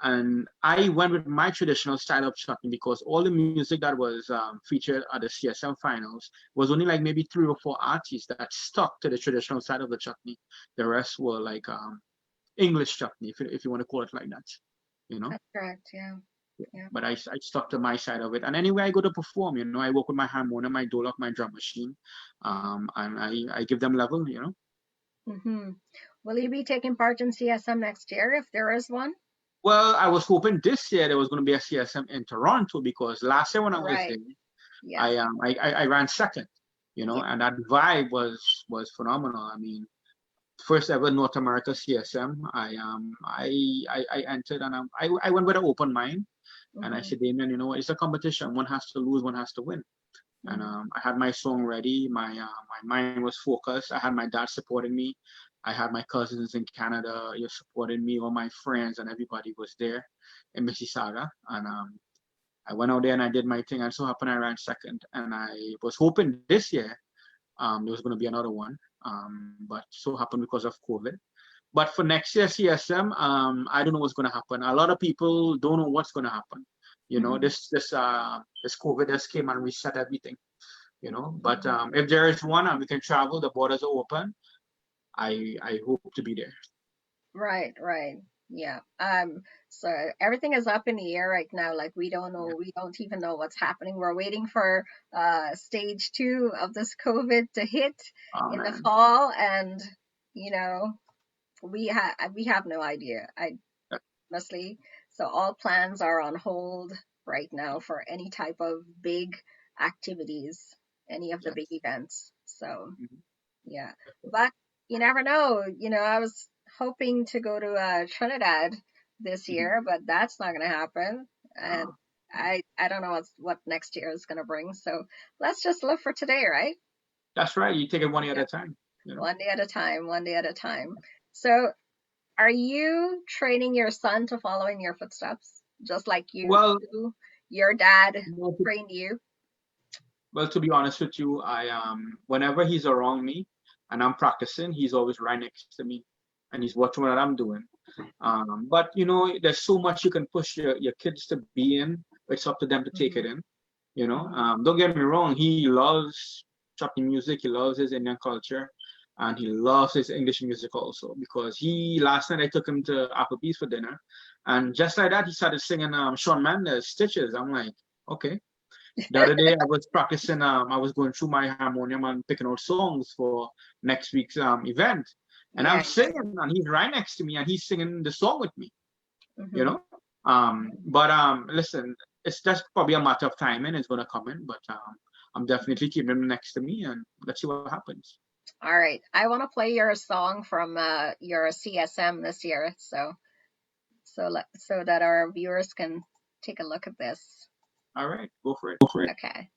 And I went with my traditional style of chutney because all the music that was featured at the CSM finals was only like maybe 3 or 4 artists that stuck to the traditional side of the chutney. The rest were like English chutney, if you want to call it like that. That's correct. Yeah. But I stuck to my side of it. And anywhere I go to perform, I work with my harmonium, my dolak, my drum machine, and I give them level, Mm-hmm. Will you be taking part in CSM next year if there is one? Well, I was hoping this year there was going to be a CSM in Toronto because last year when I was there, I ran second, and that vibe was phenomenal. I mean, first ever North America CSM. I entered and I went with an open mind, and I said, Damian, it's a competition. One has to lose, one has to win. And I had my song ready. My mind was focused. I had my dad supporting me. I had my cousins in Canada supporting me. All my friends and everybody was there in Mississauga. And I went out there and I did my thing. And so happened I ran second. And I was hoping this year there was going to be another one. But so happened because of COVID. But for next year CSM, I don't know what's going to happen. A lot of people don't know what's going to happen. This COVID just came and reset everything. But if there is one and we can travel, the borders are open. I hope to be there. Right. Yeah. So everything is up in the air right now. Like we don't know, we don't even know what's happening. We're waiting for stage 2 of this COVID to hit in the fall, and we have no idea. Honestly. So all plans are on hold right now for any type of big activities, any of the big events. So yeah, but you never know. I was hoping to go to Trinidad this year, but that's not going to happen. And I don't know what next year is going to bring. So let's just live for today, right? That's right. You take it one day at a time. One day at a time. So are you training your son to follow in your footsteps, just like your dad trained you? Well, to be honest with you, whenever he's around me and I'm practicing, he's always right next to me and he's watching what I'm doing. But there's so much you can push your kids to be in. It's up to them to take it in. Don't get me wrong. He loves Chutney music. He loves his Indian culture, and he loves his English music also. Because last night I took him to Applebee's for dinner, and just like that he started singing Shawn Mendes Stitches. I'm like, okay. The other day I was practicing. I was going through my harmonium and picking out songs for next week's event. And I'm singing, and he's right next to me, and he's singing the song with me. But listen, it's just probably a matter of time, and it's gonna come in. But I'm definitely keeping him next to me, and let's see what happens. All right, I want to play your song from your CSM this year, so that our viewers can take a look at this. All right, go for it. Okay,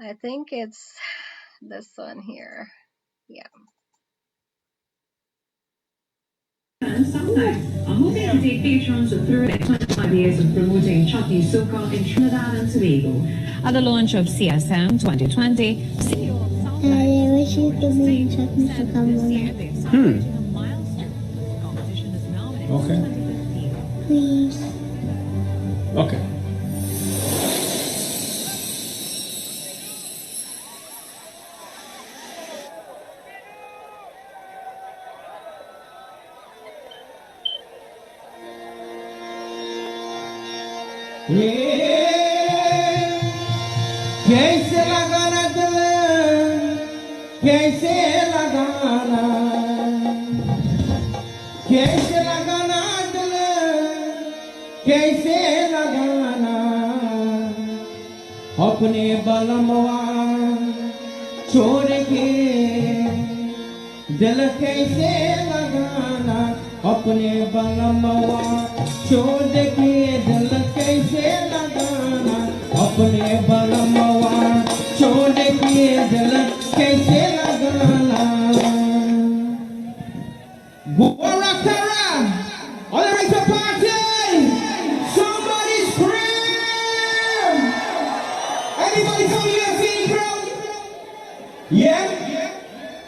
I think it's this one here. Yeah. And sometimes I'm hoping to take patrons through the 25 years of promoting Chutney Soca in Trinidad and Tobago. At the launch of CSM 2020, CEO of I wish you could be Chutney Soca Monarch. Okay. Please. Okay. कैसे लगाना दिल कैसे लगाना कैसे लगाना दिल कैसे लगाना अपने बलमवा छोड़ के दिल कैसे लगाना अपने बलमवा छोड़ के दिल कैसे लगाना अपने बलमवा छोड़ के दिल कैसे लगाना Guarakara, all the way to party. Somebody scream. Anybody come here feeling proud? Yeah?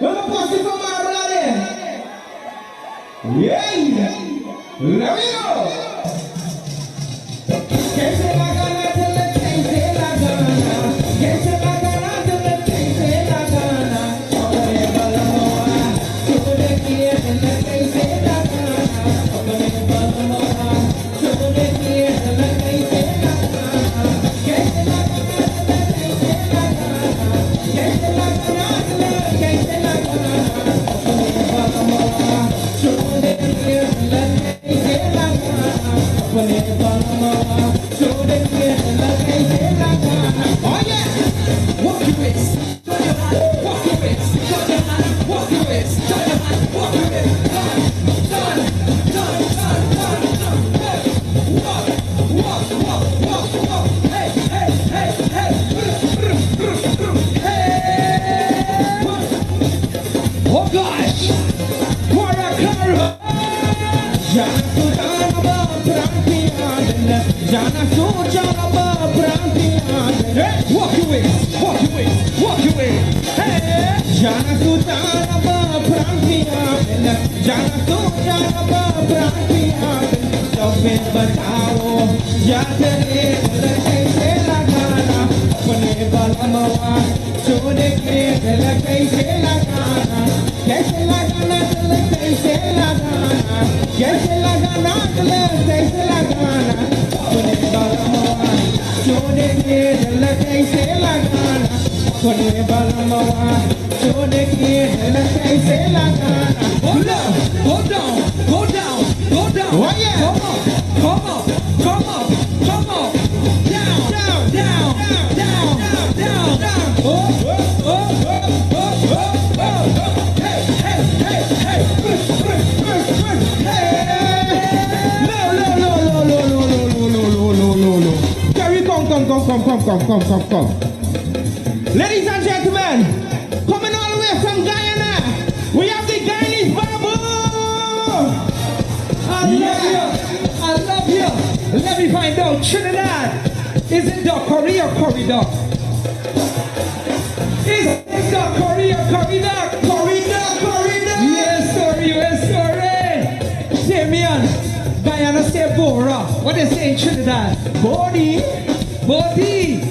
We're going to pass it from our brother. Yeah. There we go. कैसे लगाना दिल कैसे लगाना कैसे लगाना दिल कैसे लगाना अपने बलमवा छोड़ के दिल कैसे लगाना अपने बलमवा छोड़ के दिल कैसे लगाना कैसे लगाना दिल कैसे लगाना कैसे लगाना दिल कैसे लगाना अपने बलमवा छोड़ के दिल कैसे लगाना अपने बलमवा छोड़ के दिल कैसे लगाना oh yeah walk your waist turn your hand walk your waist turn your hand walk your waist turn your hand walk your waist turn walk hey hey hey hey hey oh gosh what a car Jana Sujana Brantian walk your waist walk your waist walk your waist hey Jana Sujana Brantian Jana Sujana Brantian Sabbe batao jaate dil kaise lagana apne balmwa chode ke dil kaise lagana kaise lagana dil kaise lagana kaise lagana dil kaise lagana apne balmwa chode ke dil kaise lagana apne balmwa chode ke dil kaise lagana hold up go down go down go down oh yeah come on come on come on down down down down down down oh oh oh oh oh oh hey hey hey hey hey no no no no no no no no no no no Gary come ladies and gentlemen coming all the way from Guyana we have the Guyanese Babu I love you. Let me find out. Trinidad. Is it the Korea corridor? Is it the Korea corridor? Corridor. Yes, sorry. Damian. Guyana say Bora. What they say in Trinidad? Body.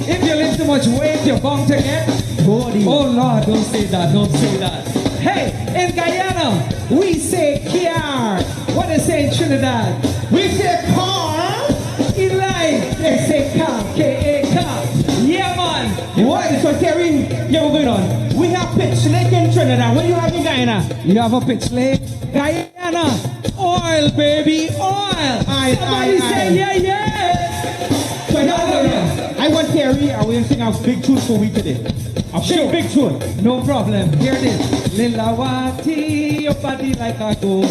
If you lift too much weight, you're bound to get body. Oh Lord, don't say that. Hey, in Guyana, we say kiar. What they say in Trinidad? We say car. In life, they say car. K-A-car. Yeah, man. What? So, Terry, yeah, we're going on. We have pitch lake in Trinidad. What do you have in Guyana? You have a pitch lake? Guyana. Oil, baby, oil. Somebody say, yeah. So, I want Terry, I will sing a big tune for we today. A big tune. No problem. Here it is. Lilawati, your body like a gold.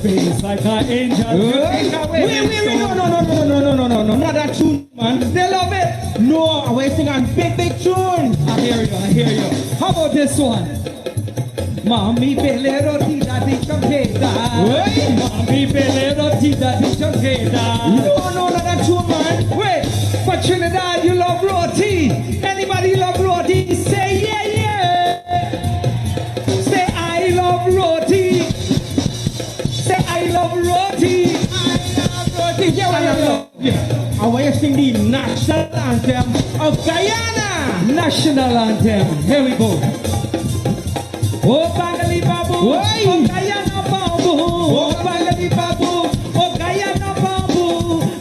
Face like an angel. Wait, no, not that tune, man. They love it. No, I was singing a big tune. I hear you. How about this one? Mami pele roti daddy chokeda. Mami pele roti daddy chokeda. No, not that tune, man. Wait, for Trinidad, you love roti. Anybody love roti? Say yeah. Say I love roti. I love roti. Yeah, I love you. I want to sing the national anthem of Guyana. National anthem. Here we go. Oh, Bangali Babu. Oh, Guyana Babu. Oh, Bangali Babu. Oh, Guyana Babu.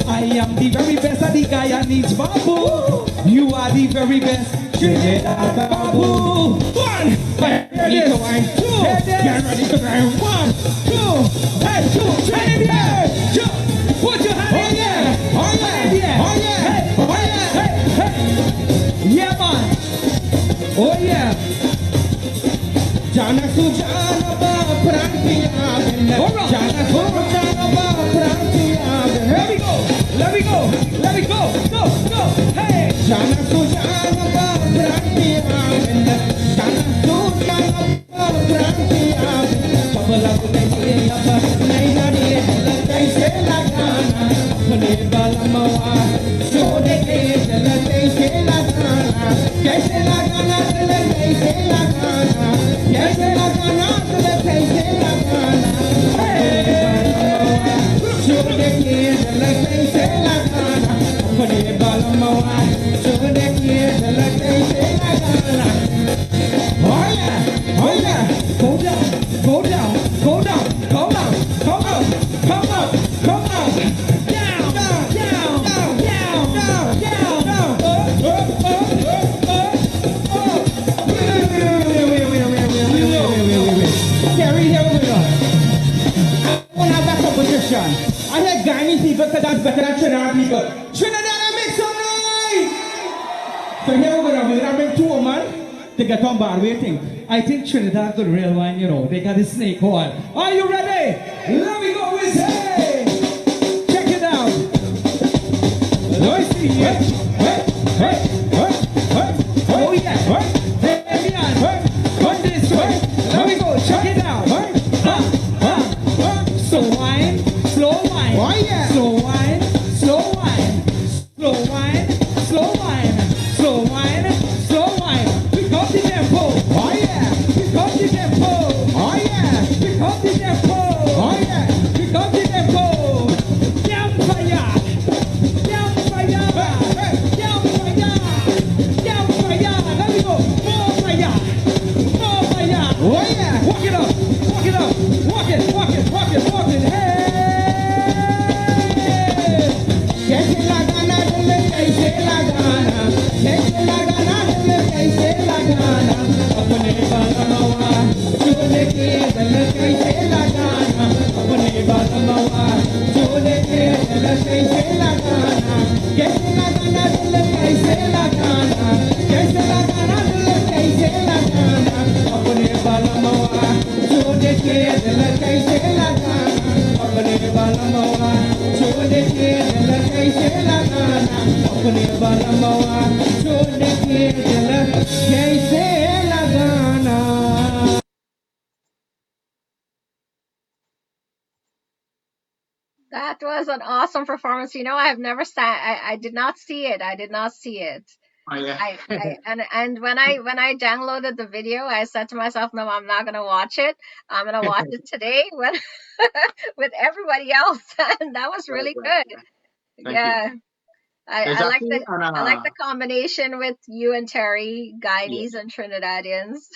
I am the very best of the Guyanese Babu. You are the very best. Trinidad Babu. One. Get ready to grind. Get ready to grind. 1, 2. Hey, 2, 3, jump. Put your hand in there. Oh yeah. Hey. Yeah, Oh yeah. Jana su jana ba prantiya bella. Jana su jana ba prantiya bella. Let me go. Let me go. Let me go. Go. Go. Hey. Jana su jana ba prantiya bella. Jana su jana ba prantiya bella. Babala ko nahi laba nahi nahi la kaise lagana. Apne balamawa chode ke la kaise lagana. Kaise lagana la kaise lagana. Kaise lagana la kaise lagana. Chode ke la kaise lagana. Apne balamawa chode ke la kaise lagana. Oh yeah, oh yeah. Go down, go down, go down, go down, go up, come up, come up. Down, down, down, down, down, down, down. Gary, here we go. I want to have that competition. I hear Ghanaian people say that's better than Trinidad people. Trinidad, make some noise! So here we go. We're going to bring two women to get on board. What do you think? I think Trinidad got real wine, you know. They got the snake oil. Are you ready? Let me go with hey! Check it out. Let me see. Hey, hey, hey, hey, hey. Oh yeah. Hey, Damian. Come this way. Let me go. Check it out. Slow wine, slow wine. Oh yeah. Slow wine, slow wine. Slow wine, slow wine. Slow wine, slow wine. Pick up the tempo. Oh yeah. Pick up the tempo. Oh yeah. Pick up the tempo. Oh yeah. Pick up the tempo. Down fire. Down fire. Down fire. Down fire. Let me go. More fire. More fire. Oh yeah. Walk it up. Walk it up. Walk it. Walk it. Walk it. Walk it. Hey. Kaise lagana dil kaise lagana. Kaise lagana dil kaise lagana. Apne balamawa chole ke dil kaise lagana. Apne balamawa chole ke dil kaise lagana. Kaise lagana dil kaise lagana. Kaise lagana dil kaise lagana. Apne balamawa chole ke dil kaise lagana. Apne balamawa chole ke dil kaise lagana. Apne balamawa chole ke dil kaise lagana. That was an awesome performance. You know, I have never I did not see it. I did not see it. Oh yeah. And when I downloaded the video, I said to myself, no, I'm not gonna watch it. I'm gonna watch it today when with everybody else. And that was really good. Thank Yeah. you. I There's like actually I like the combination with you and Terry, Guyanese and Trinidadians.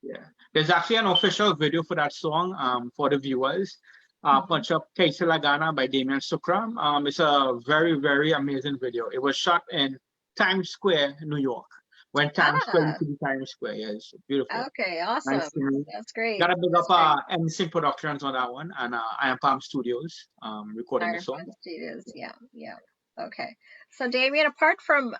yeah. There's actually an official video for that song for the viewers. Punch up Kaise Lagana by Damian Sookram. It's a very, very amazing video. It was shot in Times Square, New York. When Times Square used to be Times Square. Yeah, it's beautiful. Okay, awesome. Nice to meet. That's great. Gotta big up MC Productions on that one and I Am Palm Studios recording the song. Studios. Yeah, yeah. Okay. So Damian, apart from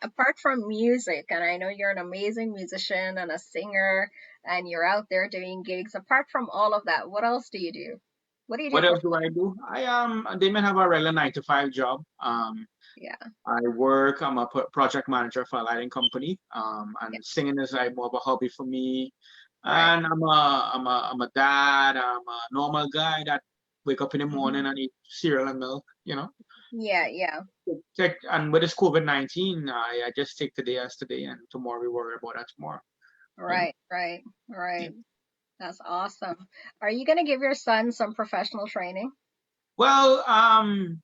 music, and I know you're an amazing musician and a singer, and you're out there doing gigs. Apart from all of that, what else do you do? What do you do? What else do I do? Damian have a regular 9-to-5 job. Yeah. I work. I'm a project manager for a lighting company. And singing is like more of a hobby for me. Right. And I'm a dad. I'm a normal guy that wake up in the morning and eat cereal and milk. You know. Yeah, yeah. And with this COVID-19, I just take today as today, and tomorrow we worry about that tomorrow. Right, right, right. That's awesome. Are you going to give your son some professional training? Well,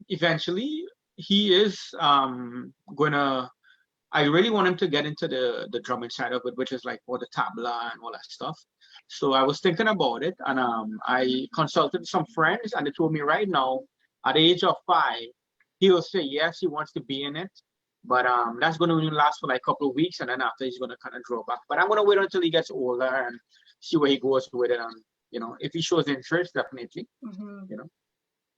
eventually he is gonna. I really want him to get into the drumming side of it, which is like all the tabla and all that stuff. So I was thinking about it, and I consulted some friends, and they told me right now, at the age of 5, he will say yes, he wants to be in it, but that's going to last for like a couple of weeks, and then after he's going to kind of draw back. But I'm going to wait until he gets older and see where he goes with it, and you know, if he shows interest, definitely. You know.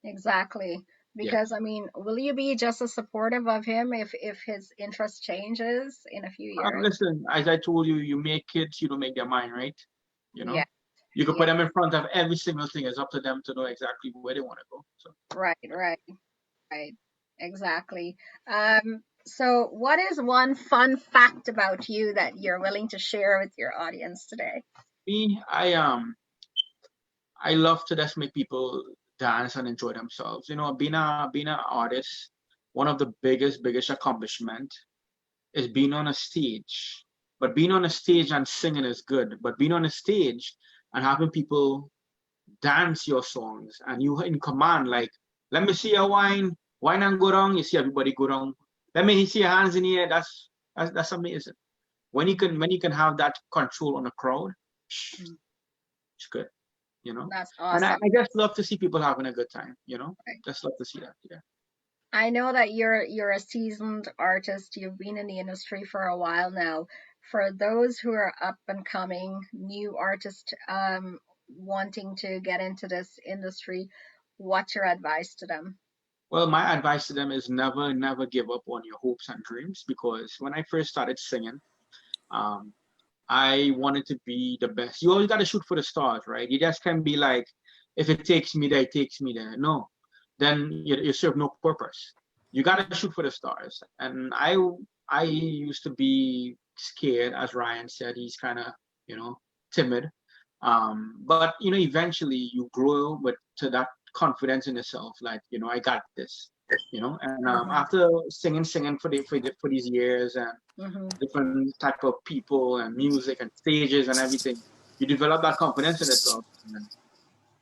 Exactly. Because I mean, will you be just as supportive of him if his interest changes in a few years? Listen, as I told you, you make kids, you don't make their mind, right? You know, Yeah. you can put them in front of every single thing. It's up to them to know exactly where they want to go. So Right. Exactly. So what is one fun fact about you that you're willing to share with your audience today? me, I love to just make people dance and enjoy themselves. You know, being an artist, one of the biggest accomplishment is being on a stage. But being on a stage and singing is good. But being on a stage and having people dance your songs and you in command, like, let me see a wine and go down. You see everybody go down. Let me see your hands in the air. That's amazing. When you can have that control on a crowd, it's good. You know, That's and I awesome. just love to see people having a good time. You know, just love to see that. Yeah. I know that you're a seasoned artist. You've been in the industry for a while now. For those who are up and coming new artists wanting to get into this industry, what's your advice to them? Well, my advice to them is never give up on your hopes and dreams, because when I first started singing, um, I wanted to be the best. You always got to shoot for the stars, right? You just can't be like, if it takes me there, it takes me there. No, then you serve no purpose. You got to shoot for the stars. And I used to be scared, as Ryan said. He's kind of, timid. But eventually you grow with to that confidence in yourself. Like, I got this. And after singing for these years and different type of people and music and stages and everything, you develop that confidence in yourself. And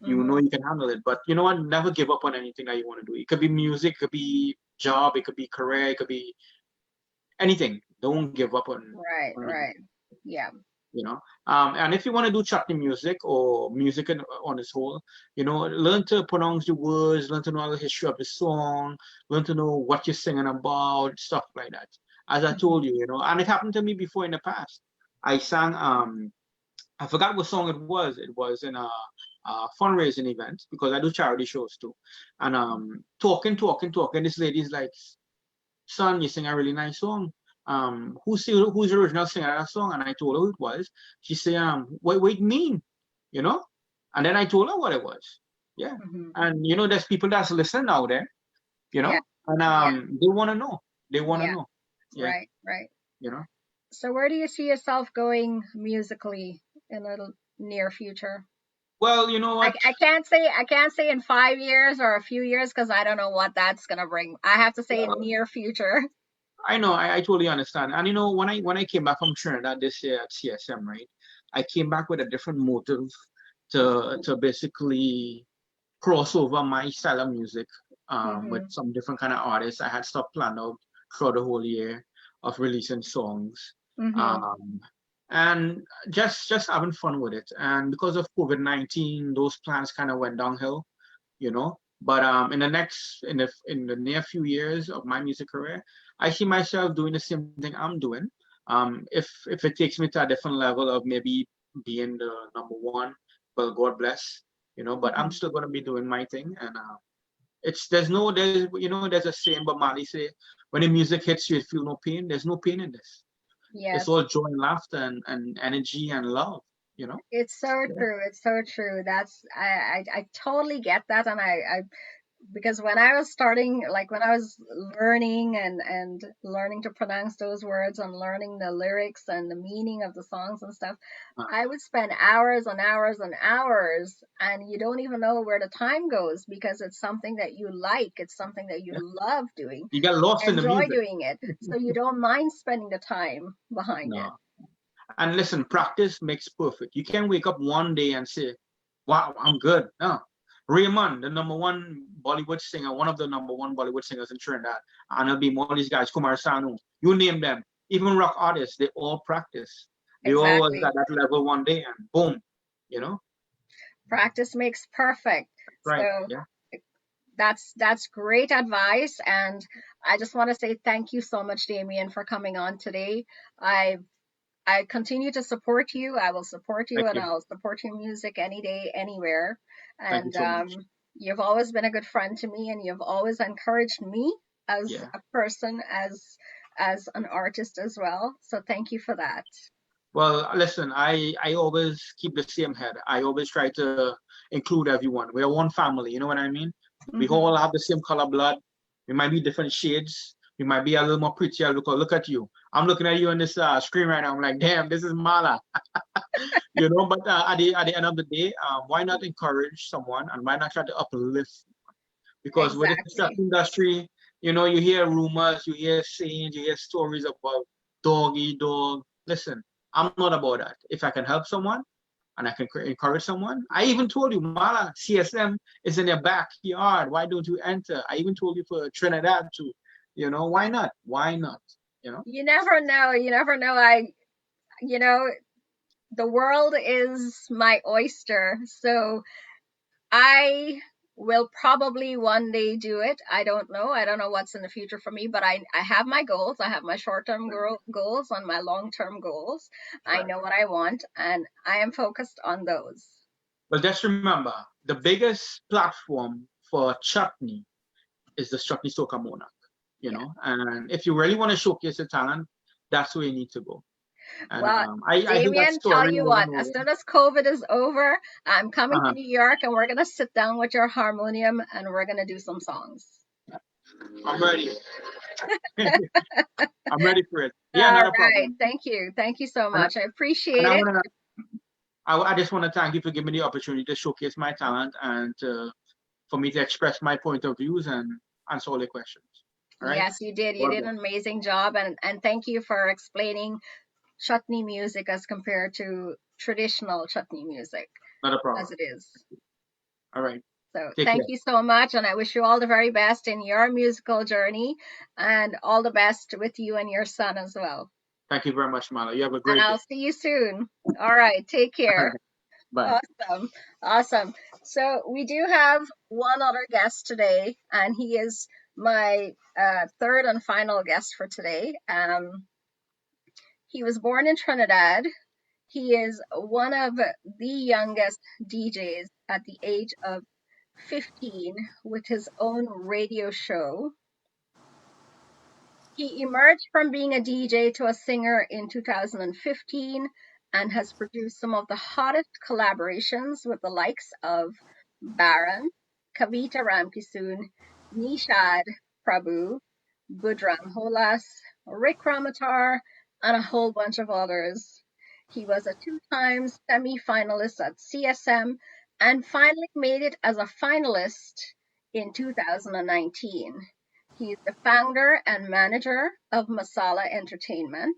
you know you can handle it. But you know what? Never give up on anything that you want to do. It could be music, it could be job, it could be career, it could be anything. Don't give up on Right. Yeah. And if you want to do chutney music or music on its whole, learn to pronounce the words, learn to know the history of the song, learn to know what you're singing about, stuff like that. As I told you, and it happened to me before in the past. I sang, I forgot what song it was. It was in a fundraising event, because I do charity shows too. And talking. This lady's like, son, you sing a really nice song. Who's the original singer of that song? And I told her who it was. She said, what it mean? And then I told her what it was. Yeah. And there's people that's listening out there, and they want to know. They want to know. Yeah. Right. You know. So where do you see yourself going musically in the near future? Well, you know what? I can't say in 5 years or a few years, because I don't know what that's gonna bring. I have to say in near future. I know, I totally understand. And when I came back from Trinidad this year at CSM, right, I came back with a different motive to basically cross over my style of music with some different kind of artists. I had stuff planned out throughout the whole year of releasing songs. And just having fun with it. And because of COVID-19, those plans kind of went downhill, But in the near few years of my music career, I see myself doing the same thing I'm doing. If it takes me to a different level of maybe being the number one, well, God bless, But I'm still gonna be doing my thing, and there's a saying, but Marley say, when the music hits you, you feel no pain. There's no pain in this. Yes. It's all joy and laughter and energy and love. It's so true. It's so true. That's I totally get that, and I because when I was starting, like when I was learning and learning to pronounce those words and learning the lyrics and the meaning of the songs and stuff, I would spend hours and hours and hours, and you don't even know where the time goes, because it's something that you like, it's something that you love doing. You get lost in the music. Enjoy doing it, so you don't mind spending the time behind it. And listen, practice makes perfect. You can't wake up one day and say, wow, I'm good. No. Raymond, the number one Bollywood singer, one of the number one Bollywood singers in Trinidad, and it'll be all these guys, Kumar Sanu, you name them. Even rock artists, they all practice. They all was at that level one day, and boom, Practice makes perfect. Right. So yeah. That's great advice, and I just want to say thank you so much, Damian, for coming on today. I continue to support you. I will support you, and I'll support your music any day, anywhere. And so You've always been a good friend to me, and you've always encouraged me as Yeah. a person, as an artist as well. So thank you for that. Well, listen, I always keep the same head. I always try to include everyone. We're one family, you know what I mean? We all have the same color blood. We might be different shades. We might be a little more prettier. Look at you. I'm looking at you on this screen right now. I'm like, damn, this is Mala. You know, but at the end of the day, why not encourage someone and why not try to uplift someone? Because with the construction Exactly. industry, you know, you hear rumors, you hear sayings, you hear stories about dog eat dog. Listen, I'm not about that. If I can help someone and I can encourage someone, I even told you, Mala, CSM is in your backyard. Why don't you enter? I even told you for Trinidad too. You know, why not? Why not? You know? You never know. You never know. You know, the world is my oyster. So I will probably one day do it. I don't know. I don't know what's in the future for me, but I have my goals. I have my short-term goals and my long-term goals. I know what I want, and I am focused on those. Well, just remember, the biggest platform for Chutney is the Chutney Soca Monarch, you know, and if you really want to showcase your talent, that's where you need to go. And Well, I heard that Damian, tell story you over what, and as over. soon as COVID is over, I'm coming to New York and we're going to sit down with your harmonium and we're going to do some songs. I'm ready. I'm ready for it. Yeah, All not a right. problem. Thank you. Thank you so And much. I appreciate I it. want to, I just want to thank you for giving me the opportunity to showcase my talent and for me to express my point of views and answer all the questions. All right. Yes, you did. You Well did done. an amazing job, and thank you for explaining chutney music as compared to traditional chutney music, Not a problem. as it is. All right. So Take thank care. you so much, and I wish you all the very best in your musical journey, and all the best with you and your son as well. Thank you very much, Mala. You have a And great I'll day. see you soon. All right, take care. Bye. Awesome. Awesome. So we do have one other guest today, and he is my third and final guest for today. He was born in Trinidad. He is one of the youngest DJs at the age of 15 with his own radio show. He emerged from being a DJ to a singer in 2015 and has produced some of the hottest collaborations with the likes of Baron, Kavita Ramkisoon, Nishad Prabhu, Budram Holas, Rick Ramatar, and a whole bunch of others. He was a two-time semi-finalist at CSM and finally made it as a finalist in 2019. He's the founder and manager of Masala Entertainment.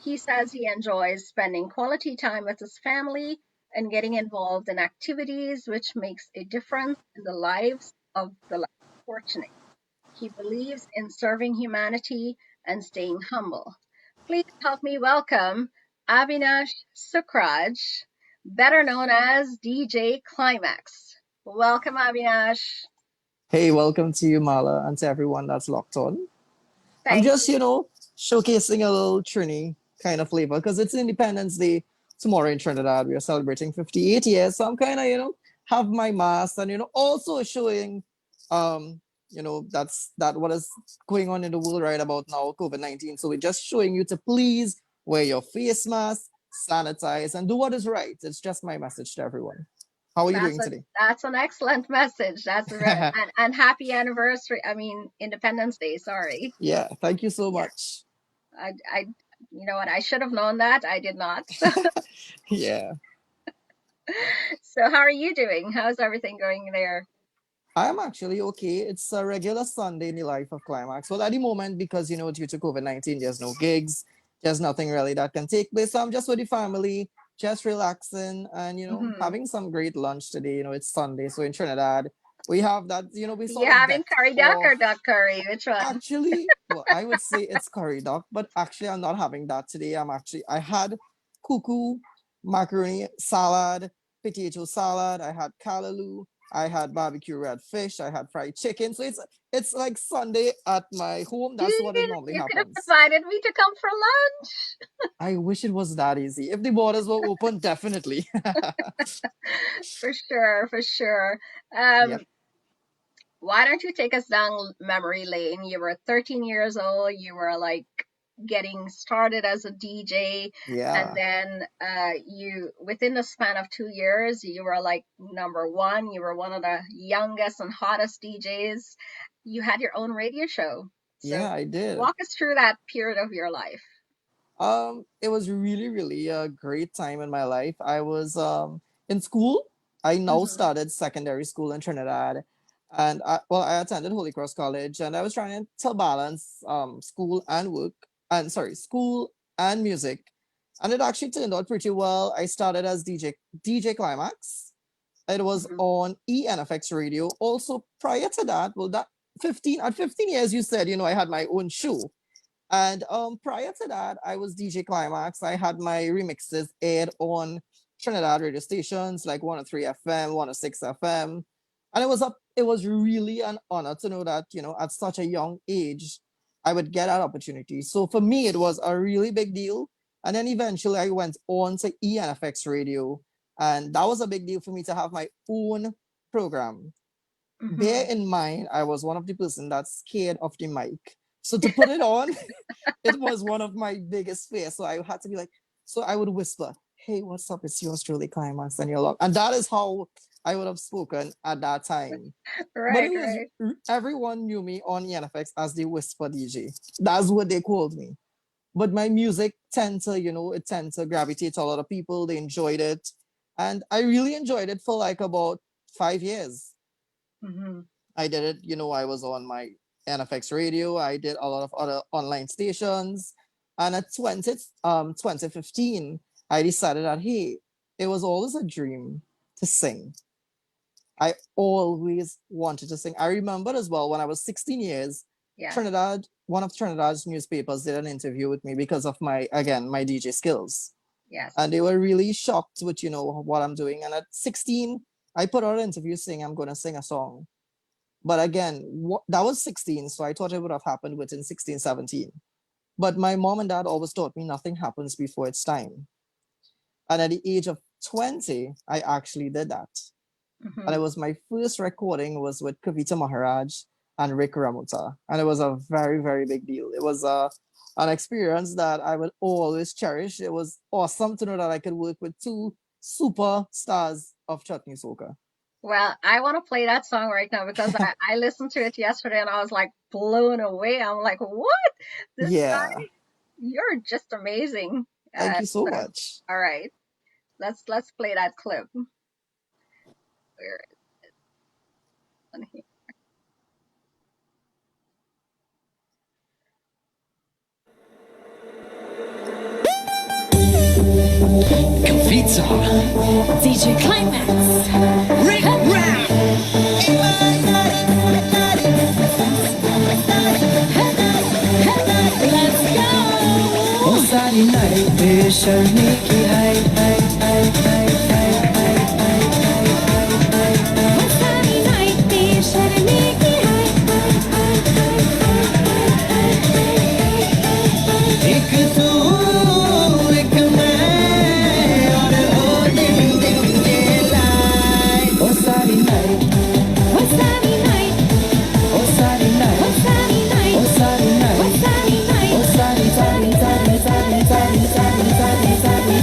He says he enjoys spending quality time with his family and getting involved in activities which makes a difference in the lives of the less fortunate. He believes in serving humanity and staying humble. Please help me welcome Avinash Sukraj, better known as DJ Climaxxx. Welcome, Avinash. Hey, welcome to you, Mala, and to everyone that's locked on. I'm Thank just, showcasing a little Trini kind of flavor because it's Independence Day tomorrow in Trinidad. We are celebrating 58 years. So I'm kind of, have my mask and, also showing, that what is going on in the world right about now, COVID-19. So we're just showing you to please wear your face mask, sanitize, and do what is right. It's just my message to everyone. How are you doing today? That's an excellent message. That's right. And happy anniversary. I mean, Independence Day. Sorry. Yeah, thank you so much. I you know what? I should have known that. I did not. Yeah. So how are you doing? How's everything going there? I'm actually okay. It's a regular Sunday in the life of Climaxxx. Well, at the moment, because, due to COVID-19, there's no gigs, there's nothing really that can take place. So I'm just with the family, just relaxing and, having some great lunch today. It's Sunday. So in Trinidad, we have that, we You sort of having get curry duck off. or duck curry? Which one? Actually, well, I would say it's curry duck, but actually I'm not having that today. I had cuckoo, macaroni salad, potato salad. I had callaloo, I had barbecue red fish. I had fried chicken. So it's like Sunday at my home. That's what it normally You could have happens. invited me to come for lunch. I wish it was that easy. If the borders were open, definitely. For sure, for sure. Yep. Why don't you take us down memory lane? You were 13 years old. You were like getting started as a DJ, Yeah. and then you, within the span of 2 years, you were like number one. You were one of the youngest and hottest DJs. You had your own radio show. So Yeah, I did. walk us through that period of your life. It was really, really a great time in my life. I was in school. I now started secondary school in Trinidad, and I attended Holy Cross College, and I was trying to balance school and work, and sorry, school and music, and it actually turned out pretty well. I started as DJ Climaxxx. It was on ENFX radio. Also, prior to that, well, that 15 years, you said, I had my own show. And prior to that, I was DJ Climaxxx. I had my remixes aired on Trinidad radio stations like 103 FM, 106 FM. And it was really an honor to know that, at such a young age, I would get that opportunity. So for me, it was a really big deal. And then eventually I went on to ENFX radio. And that was a big deal for me to have my own program. Bear in mind, I was one of the person that's scared of the mic. So to put it on, it was one of my biggest fears. So I had to be like, so I would whisper, hey, what's up? It's yours truly, Climaxxx, and you're locked. And that is how I would have spoken at that time. Right, but everyone knew me on ENFX as the whisper DJ. That's what they called me. But my music tend to gravitate to a lot of people. They enjoyed it. And I really enjoyed it for like about 5 years. I did it, I was on my NFX radio. I did a lot of other online stations. And at 2015, I decided that, hey, it was always a dream to sing. I always wanted to sing. I remember as well, when I was 16 years, Trinidad, one of Trinidad's newspapers did an interview with me because of my DJ skills. Yes. And they were really shocked with, what I'm doing. And at 16, I put out an interview saying I'm going to sing a song. But again, that was 16, so I thought it would have happened within 16, 17. But my mom and dad always taught me nothing happens before it's time. And at the age of 20, I actually did that. And it was my first recording was with Kavita Maharaj and Rick Ramota. And it was a very, very big deal. It was an experience that I would always cherish. It was awesome to know that I could work with two superstars of Chutney Soca. Well, I want to play that song right now because I listened to it yesterday and I was like blown away. I'm like, what? This guy, you're just amazing. Thank you so much. All right. Let's play that clip. Where is it? On here. Kavita, DJ Climaxxx, Rick Rap. Let's go. Oh, Saturday night, बेशर्मी की है, Oh, Saturday night, बेशर्मी की है, एक तू एक मैं और हो दिन दिन के लाए. Oh, Saturday night, oh, Saturday night, oh, Saturday night, oh, Saturday night, oh, Saturday night, oh, Saturday night, oh, Saturday, Saturday, Saturday, Saturday, Saturday, Saturday, Saturday,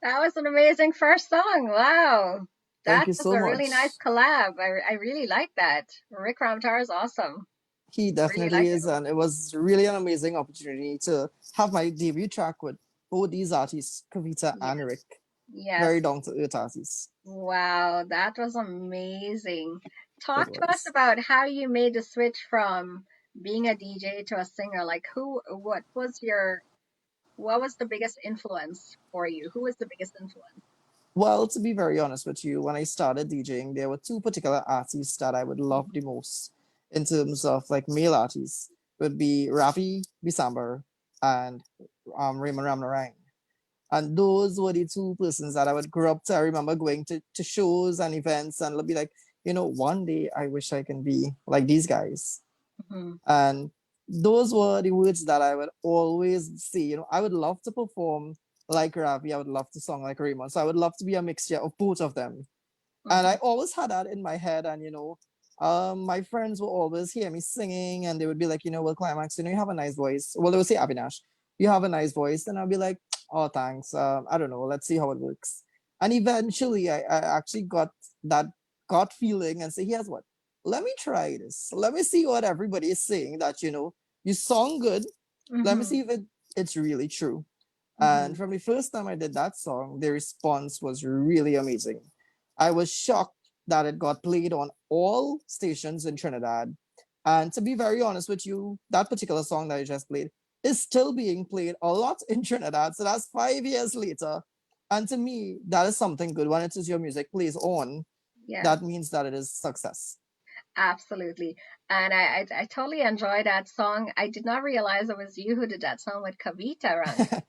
That was an amazing first song. Wow. Thank That you was so a much. really nice collab. I really like that. Rick Ramtar is awesome. He Really definitely like it. is, and it was really an amazing opportunity to have my debut track with both these artists, Kavita and Rick. Yes. Very down to earth artists. Wow, that was amazing. Talk It to us was. about how you made the switch from being a DJ to a singer. Like what was the biggest influence for you? Who was the biggest influence? Well, to be very honest with you, when I started DJing, there were two particular artists that I would love the most in terms of like male artists. Would be Ravi Bisambar and Raymond Ramnarang. And those were the two persons that I would grow up to. I remember going to shows and events and be like, one day I wish I can be like these guys. Mhm. And those were the words that I would always say. I would love to perform like Ravi. I would love to sing like Raymond. So I would love to be a mixture of both of them. And I always had that in my head. And, my friends would always hear me singing and they would be like, well, Climaxxx, you have a nice voice. Well, they would say, Avinash, you have a nice voice. And I'll be like, oh, thanks. I don't know. Let's see how it works. And eventually I actually got that gut feeling and say, here's what, let me try this. Let me see what everybody is saying that, you song good. Let me see if it's really true. And from the first time I did that song, the response was really amazing. I was shocked that it got played on all stations in Trinidad. And to be very honest with you, that particular song that I just played is still being played a lot in Trinidad. So that's 5 years later. And to me, that is something good. When it is your music plays on, that means that it is success. Absolutely. And I totally enjoy that song. I did not realize it was you who did that song with Kavita around.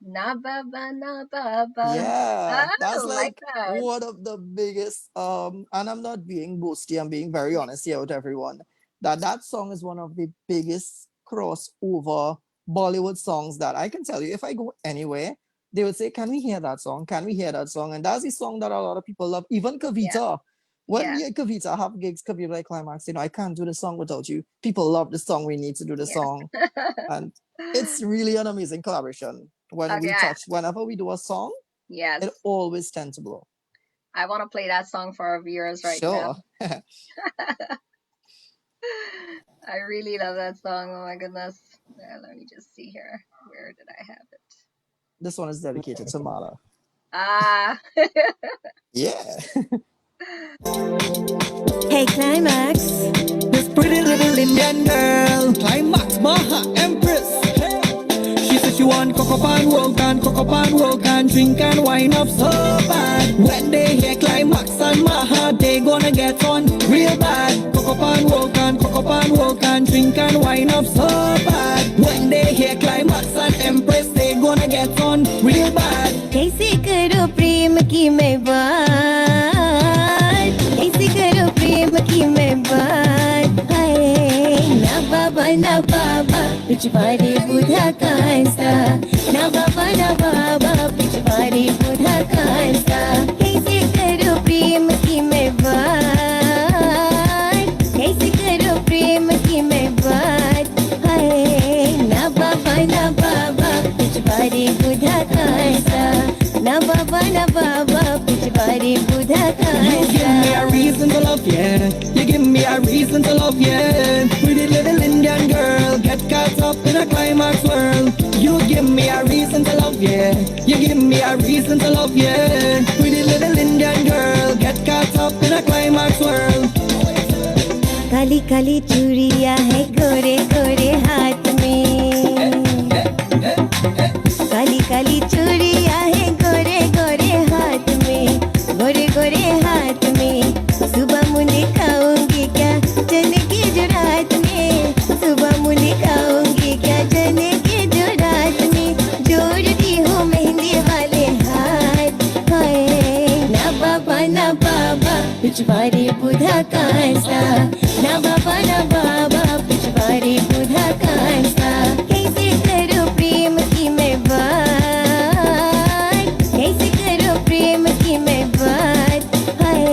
Na baba, na baba. Yeah, that's like that. one of the biggest, and I'm not being boasty, I'm being very honest here with everyone, that song is one of the biggest crossover Bollywood songs that I can tell you, if I go anywhere, they would say, can we hear that song? Can we hear that song? And that's the song that a lot of people love, even Kavita. When me and Kavita have gigs, Kavita like Climaxxx, I can't do the song without you. People love the song, we need to do the song. And it's really an amazing collaboration. When we touch, whenever we do a song, it always tends to blow. I want to play that song for our viewers right now. I really love that song. Oh my goodness. Let me just see here. Where did I have it? This one is dedicated to Mala. Ah. Yeah. Hey, Climaxxx. This pretty little Indian girl. Climaxxx, Maha, Empress. She said she want cock up and walk and drink and wine up so bad. When they hear Climaxxx and Maha, they gonna get on real bad. Cock up and walk and drink and wine up so bad. When they hear Climaxxx and Empress, they gonna get on real bad. कैसे करो प्रेम की मैं बात, कैसे करो प्रेम की मैं बात, हाय ना बाबा पिछवाड़े बुढ़ा कांसा, ना बाबा पिछवाड़े बुढ़ा कांसा, कैसे करो प्रेम की मैं बात, कैसे करो प्रेम की मैं बात, हाय ना बाबा पिछवाड़े बुढ़ा कांसा, ना बाबा पिछवाड़े बुढ़ा कांसा. You give me a reason to love, yeah. You give me a reason to love, yeah. Pretty little Indian girl, get caught up in a Climaxxx world. You give me a reason to love, yeah. You give me a reason to love, yeah. Pretty little Indian girl, get caught up in a Climaxxx world. Kali Kali चूड़ियां है गोरे गोरे हाथ में, काली काली चूड़ियां है गोरे गोरे हाथ में, गोरे गोरे हाथ में. सुबह मुझे खाऊंगी क्या चने की जो रात में, सुबह मुझे खाऊंगी क्या चने की जो रात में, जोड़ती हूँ मेहंदी वाले हाथ, हाय ना बाबा पिछवाड़े बुढ़ा कांसा, ना बाबा पिछवाड़े बुढ़ा कांसा. कैसे करो प्रेम की मैं बात, कैसे करो प्रेम की मैं बात, हाय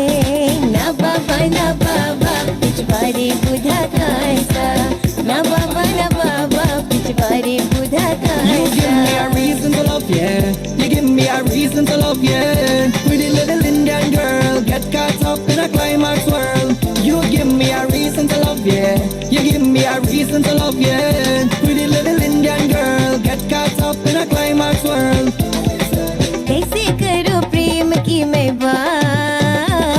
ना बाबा पिछवाड़े बुढ़ा कांसा, ना बाबा पिछवाड़े बुढ़ा कांसा. You give me a reason to love, yeah. You give me a reason to Climaxxx world. कैसे करो प्रेम की मैं बात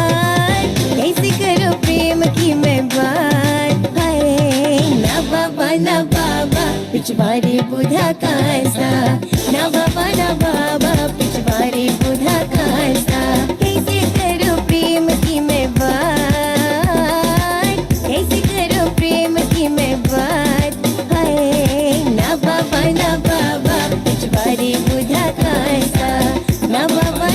कैसे करो प्रेम की मैं बात हाय ना बाबा पिछवाड़े बुधा कासा ना बाबा पिछवाड़े बुधा कासा कैसे करो प्रेम की मैं बात कैसे करो प्रेम की मैं बात हाय ना बाबा पिछवाड़े बुधा कासा ना बाबा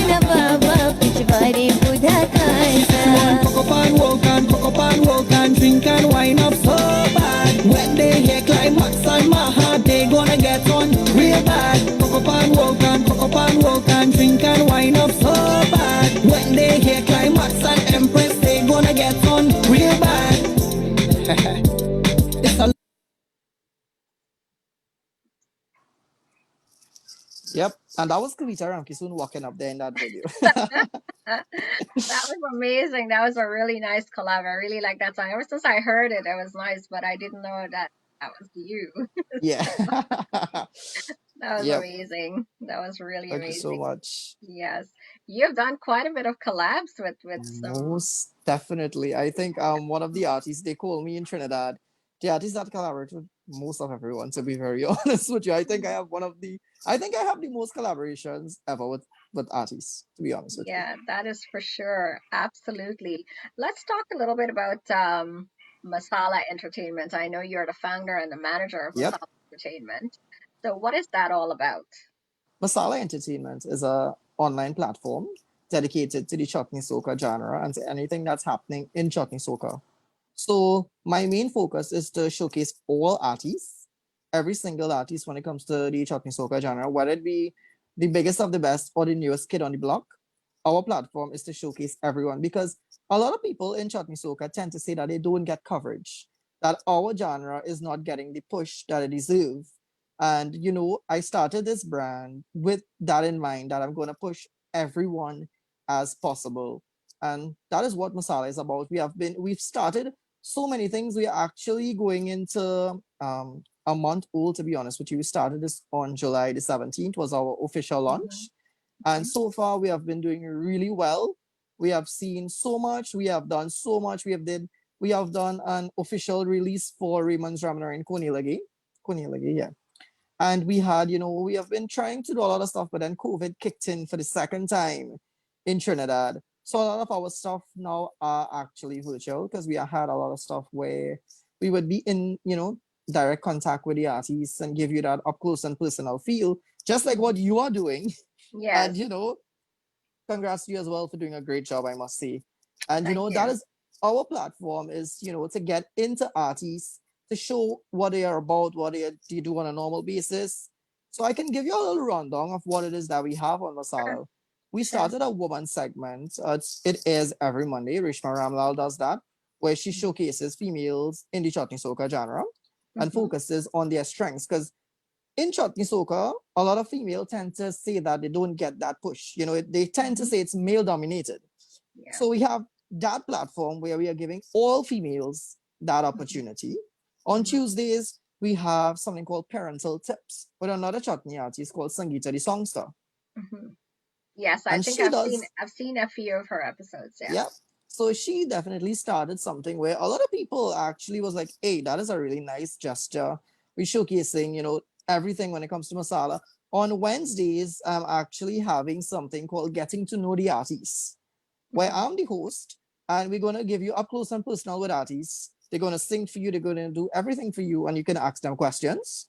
पिछवाड़े बुधा Kasa Coco pan, drink and wine up so bad. When they hear Climaxxx and Maha, they gonna get on real bad. Coco pan, drink and wine up so bad. When they hear Climaxxx and Empress, they gonna get on real bad. It's a Yep, and that was Kavita Ramkisoon walking up there in that video. That was amazing. That was a really nice collab. I really like that song. Ever since I heard it, it was nice, but I didn't know that was you. Yeah. That was Yep. amazing. That was really Thank you amazing. so much. Yes. You've done quite a bit of collabs with some. Most definitely. I think one of the artists they call me in Trinidad, the artist that collaborate with most of everyone, to be very honest with you. I think I have the most collaborations ever with artists, to be honest with you. Yeah, that is for sure. Absolutely. Let's talk a little bit about Masala Entertainment. I know you're the founder and the manager of Yep. Masala Entertainment. So what is that all about? Masala Entertainment is a online platform dedicated to the Chutney Soca genre and to anything that's happening in Chutney Soca. So my main focus is to showcase all artists, every single artist when it comes to the Chutney Soca genre, whether it be the biggest of the best or the newest kid on the block. Our platform is to showcase everyone because a lot of people in Chutney Soca tend to say that they don't get coverage, that our genre is not getting the push that it deserves. And, I started this brand with that in mind, that I'm going to push everyone as possible. And that is what Masala is about. We've started so many things. We are actually going into a month old, to be honest with you. We started this on July the 17th, was our official launch. And so far, we have been doing really well. We have seen so much. We have done so much. We have done an official release for Raymond's Ramanar in Konilagi, yeah. And we have been trying to do a lot of stuff, but then COVID kicked in for the second time in Trinidad. So a lot of our stuff now are actually virtual because we had a lot of stuff where we would be in, direct contact with the artists and give you that up close and personal feel, just like what you are doing. Yes. And, congrats to you as well for doing a great job, I must say. And, Thank you. that is our platform is, to get into artists, to show what they are about, what they do on a normal basis. So I can give you a little rundown of what it is that we have on Masala. We started a woman segment. It is every Monday. Rishma Ramlal does that, where she showcases females in the Chutney Soca genre and focuses on their strengths. Because in Chutney Soca, a lot of females tend to say that they don't get that push. They tend to say it's male dominated. Yeah. So we have that platform where we are giving all females that opportunity. On Tuesdays, we have something called Parental Tips with another Chutney artist called Sangeeta the Songster. Yes, I And think she I've seen a few of her episodes. Yeah. Yeah. So she definitely started something where a lot of people actually was like, hey, that is a really nice gesture. We're showcasing, everything when it comes to Masala. On Wednesdays, I'm actually having something called Getting to Know the Artists, where I'm the host and we're going to give you up close and personal with artists. They're going to sing for you. They're going to do everything for you and you can ask them questions.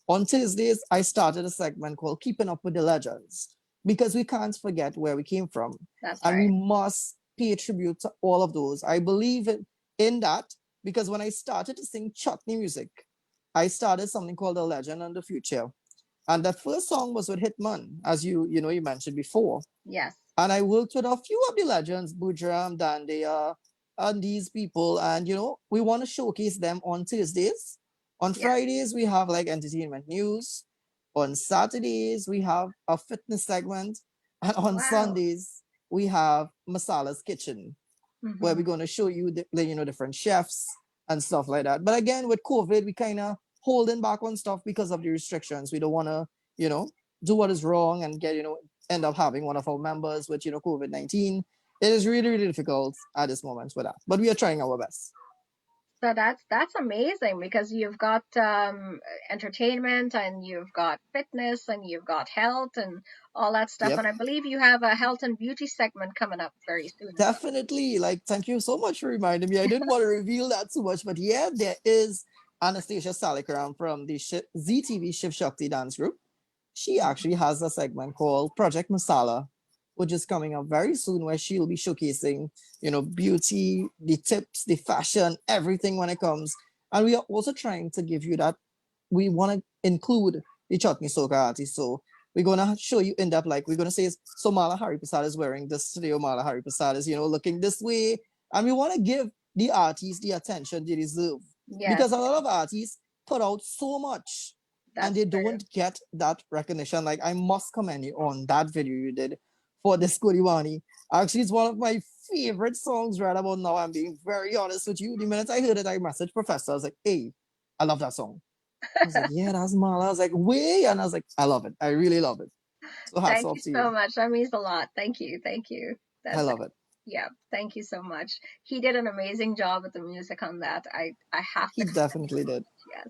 On Tuesdays, I started a segment called Keeping Up with the Legends because we can't forget where we came from. That's and right. we must pay tribute to all of those. I believe in that because when I started to sing chutney music, I started something called The Legend and the Future. And that first song was with Hitman, as you mentioned before. Yes. And I worked with a few of the legends, Bujram, Dandeya, and these people. And, we want to showcase them on Thursdays. On Fridays, we have like entertainment news. On Saturdays, we have a fitness segment. And on Sundays, we have Masala's Kitchen, where we're going to show you, different chefs and stuff like that. But again, with COVID, we kind of holding back on stuff because of the restrictions. We don't want to, do what is wrong and get, end up having one of our members with, COVID-19. It is really, really difficult at this moment with that, but we are trying our best. So that's amazing, because you've got entertainment and you've got fitness and you've got health and all that stuff. Yep. And I believe you have a health and beauty segment coming up very soon. Definitely. Like, thank you so much for reminding me. I didn't want to reveal that too much, but yeah, there is Anastasia Salikram from the ZTV Shiv Shakti dance group. She actually has a segment called Project Masala, which is coming up very soon, where she'll be showcasing, beauty, the tips, the fashion, everything when it comes. And we are also trying to give you that. We want to include the Chutney Soca artists. So we're going to show you in depth, like we're going to say, so Mala Hari Prasad is wearing this today, or Mala Hari Prasad is, looking this way. And we want to give the artists the attention they deserve. Yes. Because a lot of artists put out so much and they don't get that recognition. Like, I must commend you on that video you did for this Kodiwani. Actually, it's one of my favorite songs right about now. I'm being very honest with you. The minute I heard it, I messaged Professor. I was like, hey, I love that song. I was like, yeah, that's Mala. I was like, way. And I was like, I love it. I really love it. So hats off to you. Thank you so much. That means a lot. Thank you. I love it. Yeah, thank you so much. He did an amazing job with the music on that. I have to. He definitely did. Yes.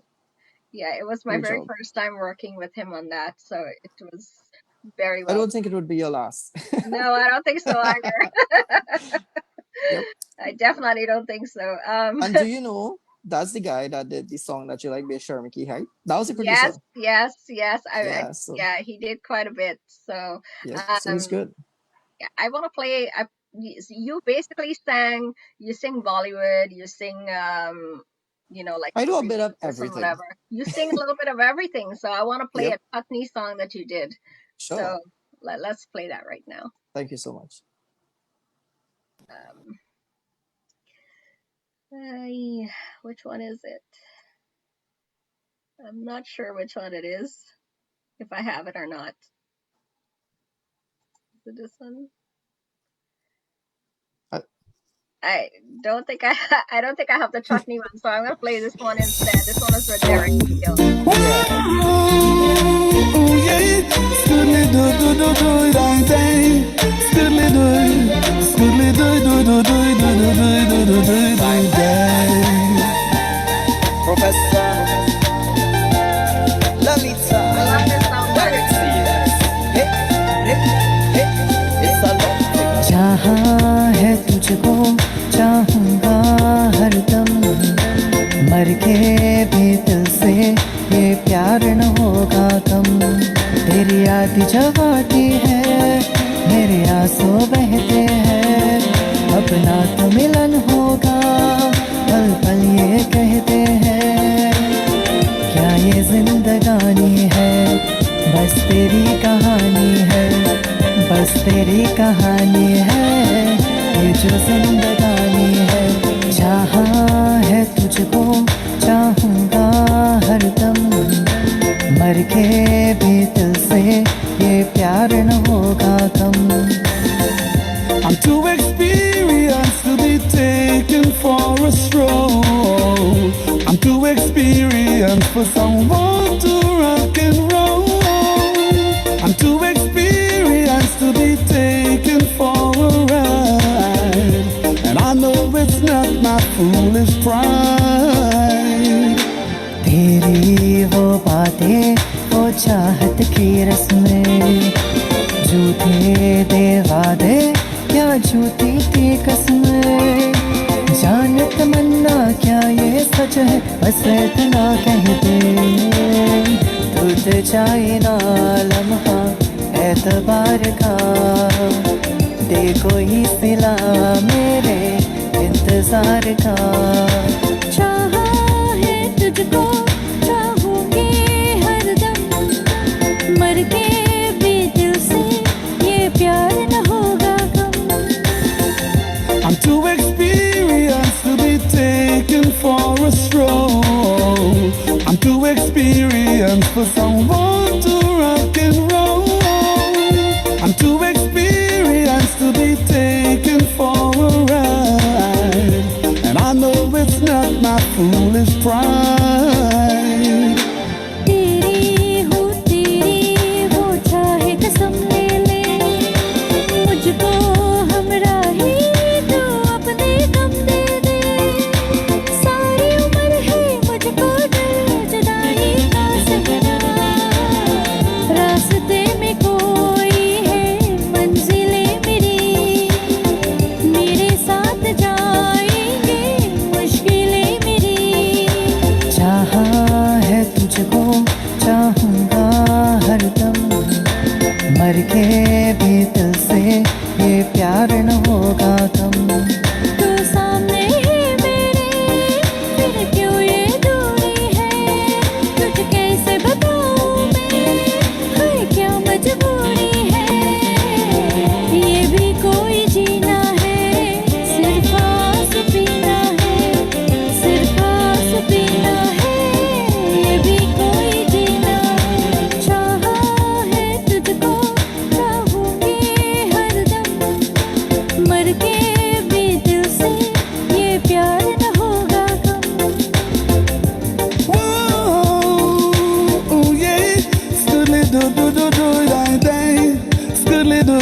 Yeah, it was my very first time working with him on that, so it was very well. I don't think it would be your last. No, I don't think so either. Yep. I definitely don't think so. And do you know that's the guy that did the song that you like, Be Sharmiki Hype? That was the producer. Yes. Yeah, he did quite a bit. So yes, so it's good. Yeah, I want to play. You basically you sing Bollywood, you sing like I do a bit of everything. Whatever. You sing a little bit of everything. So I want to play a Chutney song that you did. Sure. So let's play that right now. Thank you so much. Which one is it? I'm not sure which one it is, if I have it or not. Is it this one? I don't think I have the Chutney one, so I'm gonna play this one instead. This one is for Derek. Professor Lalita, I love this song. It's a lot. जहाँ है तुझको चाहूँगा हरदम, मर के भी दिल से ये प्यार न होगा कम। तेरी याद जब आती है मेरे आंसू बहते हैं, अपना तो मिलन होगा पल पल ये कहते हैं। क्या ये जिंदगानी है, बस तेरी कहानी है, बस तेरी कहानी है, ये जो जिंदगानी है। जहाँ है तुझको चाहूँगा हरदम, मर के भी दिल से ये प्यार न होगा कम। I'm too experienced to be taken for a stroll. I'm too experienced for someone to rock and roll. I'm too experienced to be taken for a ride, and I know it's not my foolish pride. तेरी वो बातें, वो चाहत की रस्में, झूठे दे वादे क्या झूठी थी कसमें। जान तमन्ना क्या ये सच है, बस इतना कह दे। टूट जाए ना लम्हा एतबार का, दे कोई सिला मेरे इंतजार का। चाहा है तुझको चाहूंगी हरदम, मर के भी दिल से ये प्यार न होगा कम। I'm too experienced to be taken for a stroll. I'm too experienced for someone to rock and roll. I'm too experienced to be taken for a ride, and I know it's not my foolish pride. तेरी वो मर के भी दिल से ये प्यार न होगा कम तू सामने ही मेरे फिर क्यों ये दूरी है तुझे कैसे बताऊं मैं हाय क्या मजबूरी है ये भी कोई जीना है सिर्फ आस पीना है सिर्फ आस पीना है ये भी कोई जीना चाहा है तुझको चाहूंगी हरदम मर के भी दिल से ये प्यार न होगा कम Oh yeah, scoodly do do do do die die, scoodly do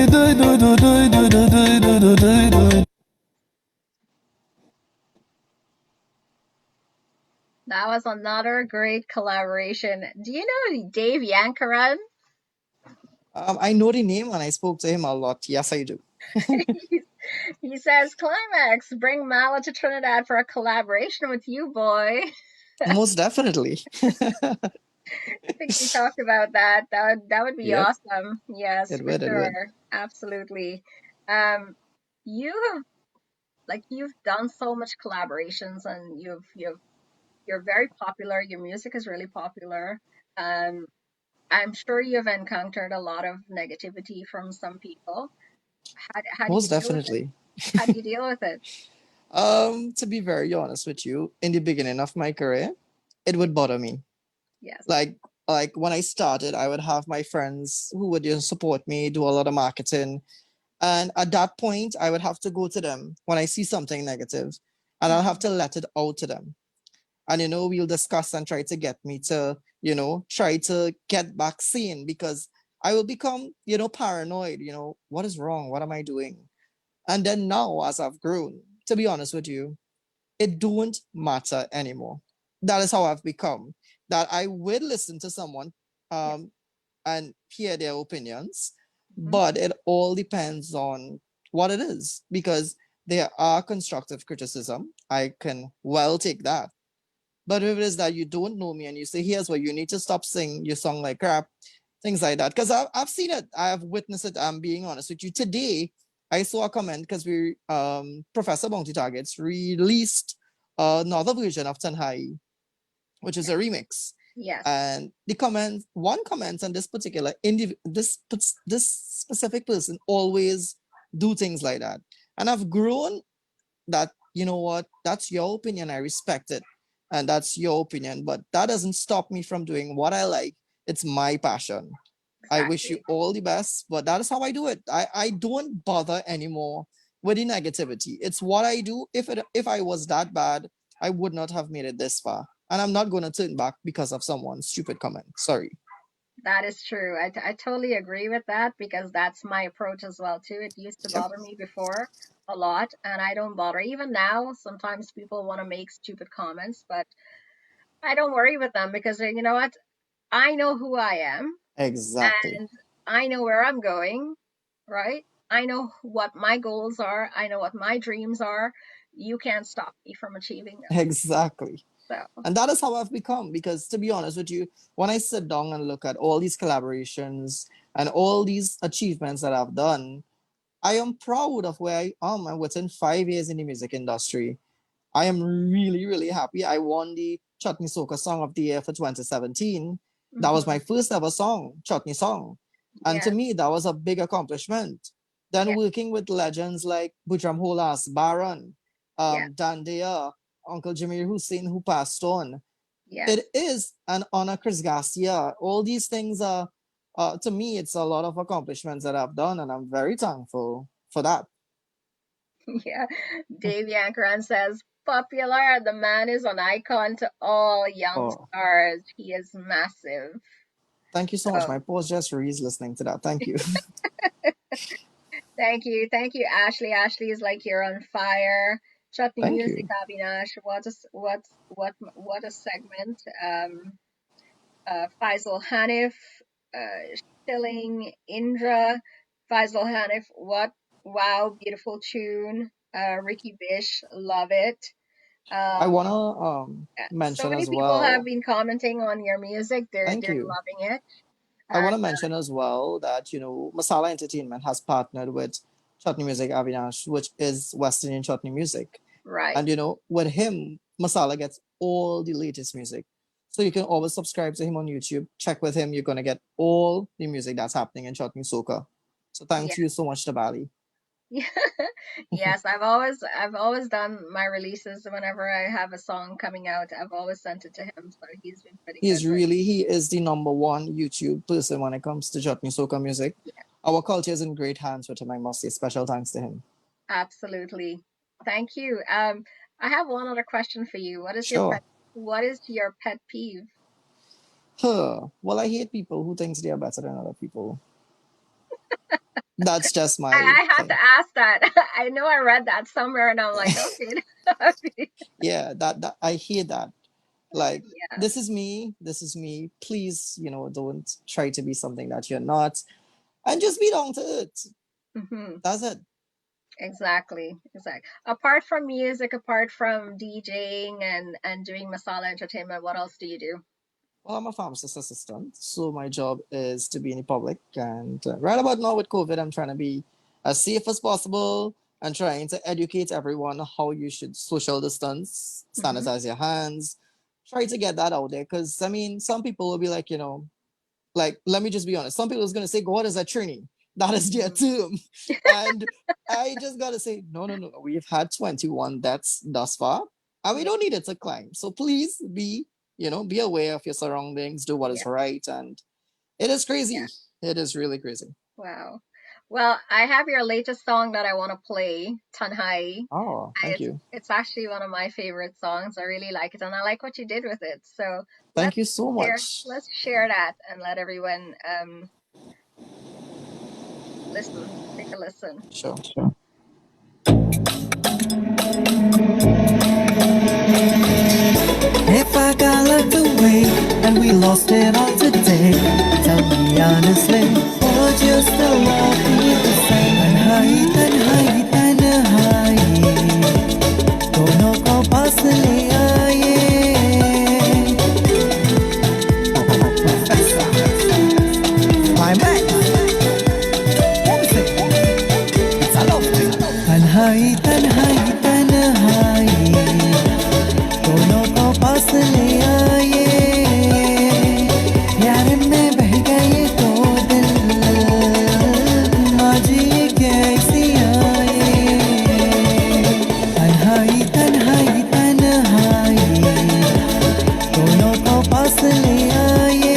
do do do do do do do do do. That was another great collaboration. Do you know Dave Yankaran? I know the name and I spoke to him a lot. Yes, I do. He says, Climaxxx, bring Mala to Trinidad for a collaboration with you, boy. Most definitely. I think we talked about that. That would be Yep. awesome. Yes, It for would, it sure. would. Absolutely. You have you've done so much collaborations and you're very popular. Your music is really popular. I'm sure you've encountered a lot of negativity from some people. How do you Most deal with it? definitely. How do you deal with it? To be very honest with you, in the beginning of my career, it would bother me. Yes. Like when I started, I would have my friends who would support me, do a lot of marketing. And at that point, I would have to go to them when I see something negative, and I'll have to let it out to them. And we'll discuss and try to get me to, try to get back sane, because I will become, paranoid, what is wrong? What am I doing? And then now, as I've grown, to be honest with you, it don't matter anymore. That is how I've become. That I will listen to someone and hear their opinions, but it all depends on what it is, because there are constructive criticism. I can well take that. But if it is that you don't know me and you say, here's what you need to stop singing, you song like crap, things like that. Because I've seen it, I have witnessed it. I'm being honest with you. Today, I saw a comment because Professor Bounty Targets released another version of Tanhai, which is a remix. Yes. And one comment on this particular this specific person always do things like that. And I've grown that, you know what, that's your opinion, I respect it. And that's your opinion, but that doesn't stop me from doing what I like. It's my passion. I wish you all the best, but that is how I do it. I don't bother anymore with the negativity. It's what I do. If I was that bad, I would not have made it this far. And I'm not going to turn back because of someone's stupid comment. Sorry. That is true. I totally agree with that, because that's my approach as well too. It used to bother me before a lot, and I don't bother. Even now, sometimes people want to make stupid comments, but I don't worry with them, because you know what? I know who I am. Exactly. And I know where I'm going, right? I know what my goals are. I know what my dreams are. You can't stop me from achieving them. Exactly. So. And that is how I've become, because to be honest with you, when I sit down and look at all these collaborations and all these achievements that I've done, I am proud of where I am. And within 5 years in the music industry, I am really, really happy. I won the Chutney Soca Song of the Year for 2017. That was my first ever song, Chutney Song. And to me, that was a big accomplishment. Then working with legends like Butram Holas, Baron, Dandia, Uncle Jamir Hussein, who passed on. It is an honor, Chris Garcia. All these things are, to me, it's a lot of accomplishments that I've done, and I'm very thankful for that. Yeah, Dave Yankaran says, popular, the man is an icon to all young stars. He is massive. Thank you so much. My pause just raised listening to that. Thank you. Thank you, Ashley. Ashley is like, you're on fire. Chutney Music, Abinash. What a segment. Faisal Hanif, Shilling, Indra, Faisal Hanif. Wow, beautiful tune. Ricky Bish, love it. I wanna mention so many as people well. have been commenting on your music. They're loving it. I want to And mention as well that, Masala Entertainment has partnered with Chutney Music Avinash, which is West Indian chutney music. right. And, with him, Masala gets all the latest music. So you can always subscribe to him on YouTube. Check with him. You're going to get all the music that's happening in Chutney Soca. So thank you so much, Tabali. Yes, I've always done my releases whenever I have a song coming out. I've always sent it to him, so he's been pretty good with. He is the number one YouTube person when it comes to Chutney Soca music. Yeah, Our culture is in great hands with him, I must say. Special thanks to him. absolutely. Thank you. I have one other question for you. What is Sure. what is your pet peeve? Well, I hate people who thinks they are better than other people. That's just my I had thing. to ask that. I know I read that somewhere, and I'm like, okay. Yeah, that I hear that. Like, Yeah. this is me. Please, don't try to be something that you're not, and just be down to it. Mm-hmm. That's it. Exactly. Apart from music, apart from DJing and doing Masala Entertainment, what else do you do? Well, I'm a pharmacist assistant, so my job is to be in the public. And right about now with COVID, I'm trying to be as safe as possible and trying to educate everyone how you should social distance, sanitize your hands, try to get that out there. Because, some people will be like, let me just be honest. Some people is going to say, God is a Trini. That is their term. And I just got to say, no. We've had 21 deaths thus far, and we don't need it to climb. So please be aware of your surroundings, do what is right. And it is crazy. It is really crazy. Wow. Well, I have your latest song that I want to play, Tanhai. Oh, thank you. It's actually one of my favorite songs. I really like it, and I like what you did with it. So thank you so much. Let's share that and let everyone listen. Take a listen. Sure. If I got locked away and we lost it all today, tell me honestly, would you still love me the same? Tanhai, tanhai, दोनों को पास ले आए. Climaxxx. It's a love thing. Tanhai, tanhai, दोनों को पास ले आए. प्यार में बह गए दो दिल, आज ये कैसी आए. तन्हाई तन्हाई तन्हाई, दोनों को पास ले आए.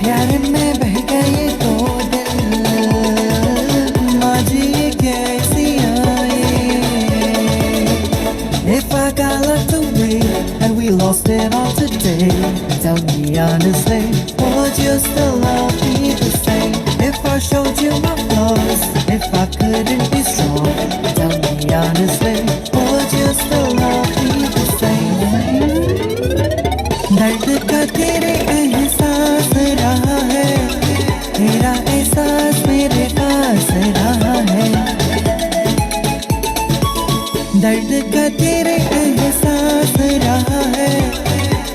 प्यार में बह गए दो दिल, आज ये कैसी आए. If I got locked away and we lost it all today, tell me honestly, would you still love me the same? If I showed you my flaws, if I couldn't be strong, tell me honestly, would you still love me the same? दर्द का तेरे एहसास रहा है, तेरा एहसास मेरे पास रहा है. दर्द का तेरे एहसास रहा है,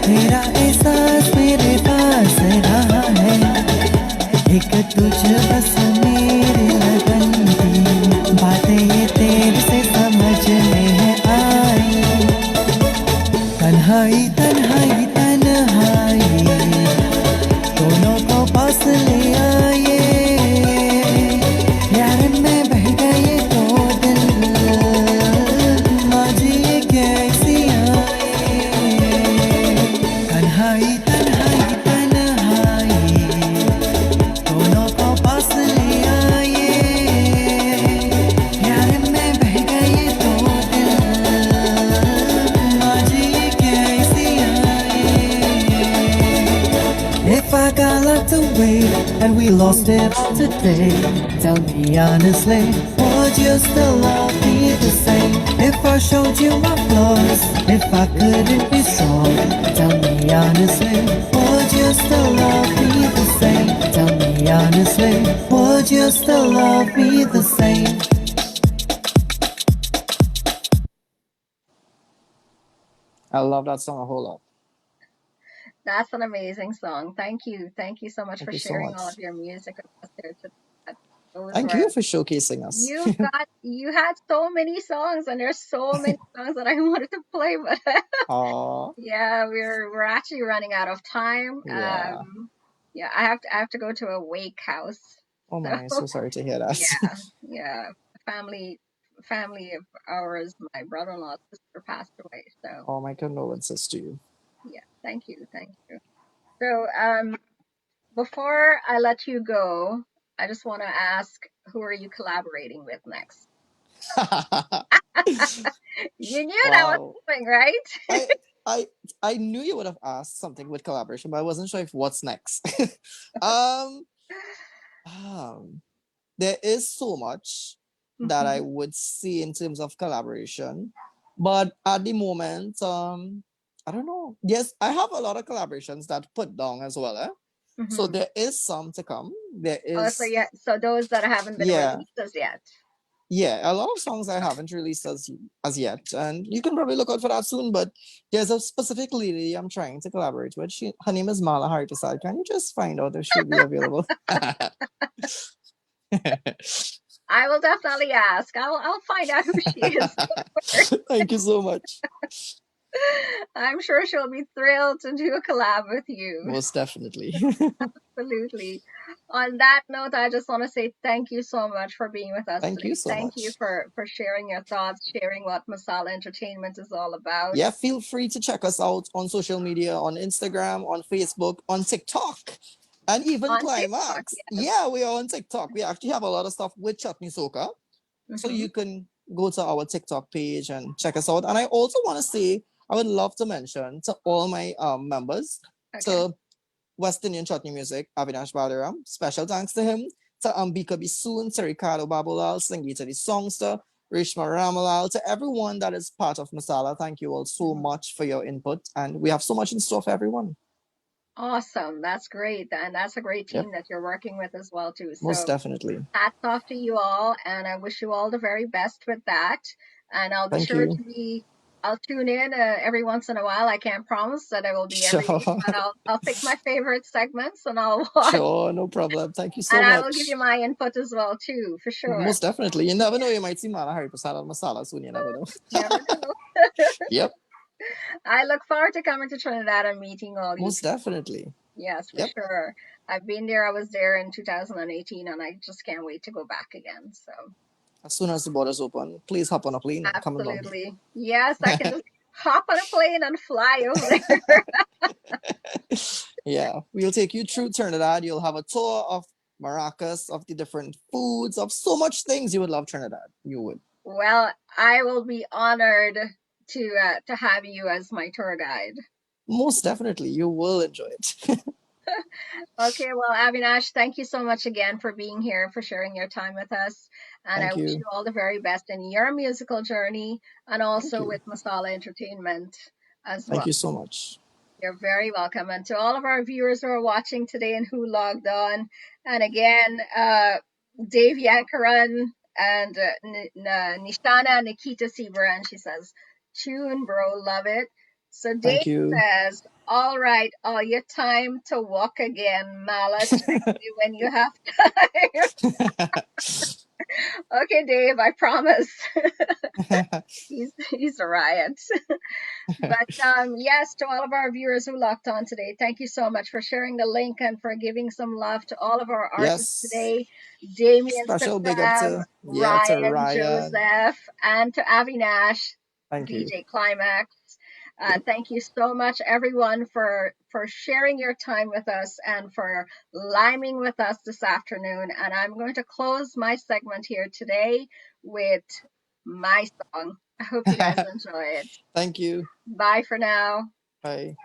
तेरा एहसास मेरे पास रहा है. एक तुझ बस मेरे लगन की बातें ये तेरे से समझ में है आई. तन्हाई तन्हाई तन्हाई, दोनों को पास ले आए. प्यार में बह गए दो दिल, आज ये कैसी आए. तन्हाई तन्हाई तन्हाई, दोनों को पास ले आए. प्यार में बह गए दो दिल, आज ये कैसी आए. If I got locked away and we lost it all today, tell me honestly, would you still love me the same? If I showed you my flaws, if I couldn't be strong, tell me honestly, would you still love me the same? Tell me honestly, would you still love me the same? I love that song a whole lot. That's an amazing song. Thank you so much Thank for you so sharing all much. of your music with us there today. Those Thank were you for showcasing us. you had so many songs, and there's so many songs that I wanted to play, but Aw, yeah, we're actually running out of time. yeah. Yeah, I have to go to a wake house. Oh So my, so sorry to hear that. yeah, family of ours, my brother-in-law's sister passed away. So Oh, my condolences to you. yeah, thank you. So before I let you go, I just want to ask, who are you collaborating with next? You knew that was Wow. coming, right? I knew you would have asked something with collaboration, but I wasn't sure if what's next. um, there is so much that I would see in terms of collaboration, but at the moment, I don't know. Yes, I have a lot of collaborations that put down as well. So there is some to come. There Oh, is, so those that haven't been yeah, released as yet. yeah, a lot of songs I haven't released as yet, and you can probably look out for that soon. But there's a specific lady I'm trying to collaborate with. Her name is Mala Hariprasad. Can you just find out if she'll be available? I will definitely ask. I'll find out who she is. Thank you so much. I'm sure she'll be thrilled to do a collab with you. Most definitely. Absolutely. On that note, I just want to say thank you so much for being with us Thank today. you so Thank much. you for sharing your thoughts, sharing what Masala Entertainment is all about. Yeah, feel free to check us out on social media, on Instagram, on Facebook, on TikTok, and even On Climaxxx. TikTok, yes. Yeah, we are on TikTok. We actually have a lot of stuff with Chutney Soca. So you can go to our TikTok page and check us out. And I also want to say, I would love to mention to all my members, to West Indian Chutney Music, Avinash Balaram, special thanks to him, to Ambika Bisoon, to Ricardo Babulal, Sangeeta the Songster, Rishma Ramalal, to everyone that is part of Masala. Thank you all so much for your input. And we have so much in store for everyone. Awesome. That's great. And that's a great team that you're working with as well, too. So Most definitely. hats off to you all. And I wish you all the very best with that. And I'll be sure to I'll tune in every once in a while. I can't promise that I will be every week, but I'll pick my favorite segments and I'll watch. Sure, no problem. Thank you so much. And I will give you my input as well, too, for sure. Most definitely. You never know. You might see Mala Hariprasad on Masala soon. You never know. Never know. Yep. I look forward to coming to Trinidad and meeting all you. Most definitely. Yes, for sure. I've been there. I was there in 2018, and I just can't wait to go back again. So as soon as the borders open, please hop on a plane and come along. Absolutely. Yes, I can just hop on a plane and fly over there. Yeah, we'll take you through Trinidad. You'll have a tour of Maracas, of the different foods, of so much things. You would love Trinidad. You would. Well, I will be honored to have you as my tour guide. Most definitely. You will enjoy it. Okay, well, Avinash, thank you so much again for being here, for sharing your time with us. And I wish you all the very best in your musical journey and also with Masala Entertainment as well. Thank you so much. You're very welcome. And to all of our viewers who are watching today and who logged on, and again, Dave Yankaran and Nishana Nikita Seaburan, she says, tune, bro, love it. So Dave says, all right, all your time to walk again, Mala, check me when you have time. Okay, Dave, I promise. He's a riot. But yes, to all of our viewers who locked on today, thank you so much for sharing the link and for giving some love to all of our artists today. Damian, special big up to Ryan, Joseph, and to Avinash, DJ Climaxxx. Thank you so much, everyone, for sharing your time with us and for liming with us this afternoon. And I'm going to close my segment here today with my song. I hope you guys enjoy it. Thank you. Bye for now. Bye.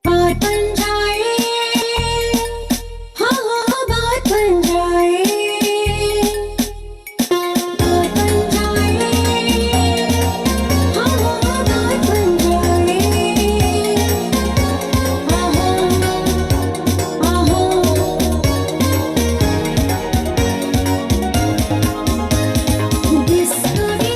बात बन जाए हाँ हाँ बात बन जाए बात बन जाए हाँ हाँ बात बन जाए हाँ हाँ हाँ जिसका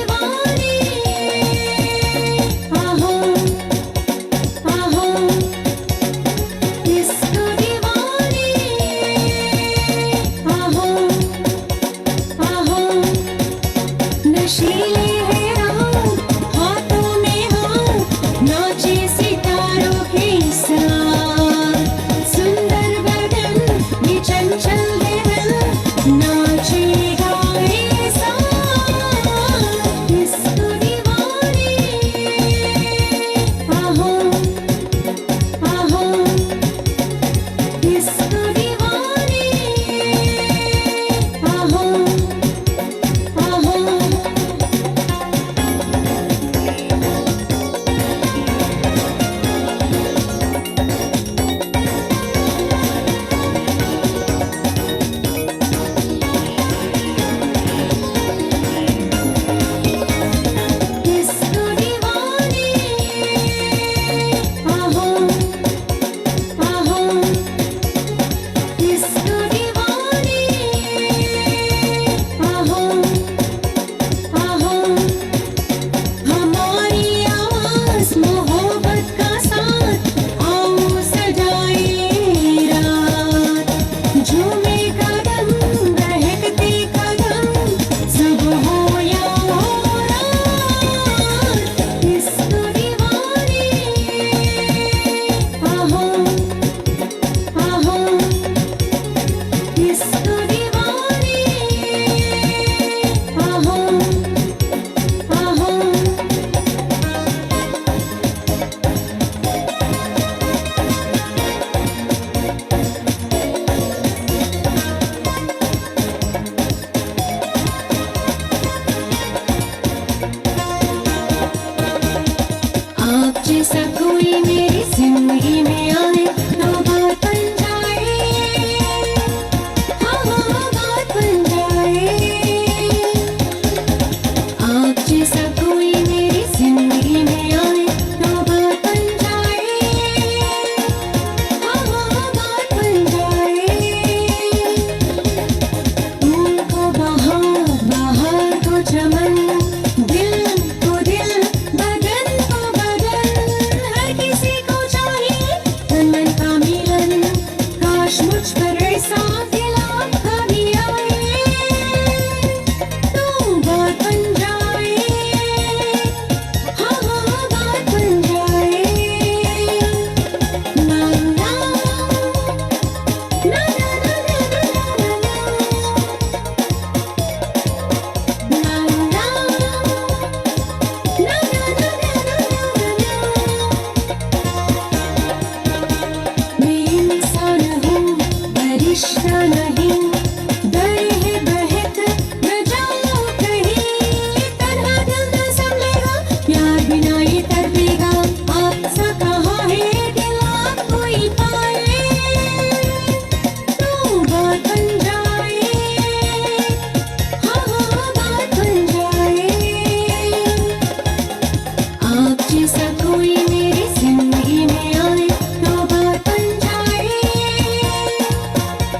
जिसा कोई मेरी जिंदगी में आए तो बात बन जाए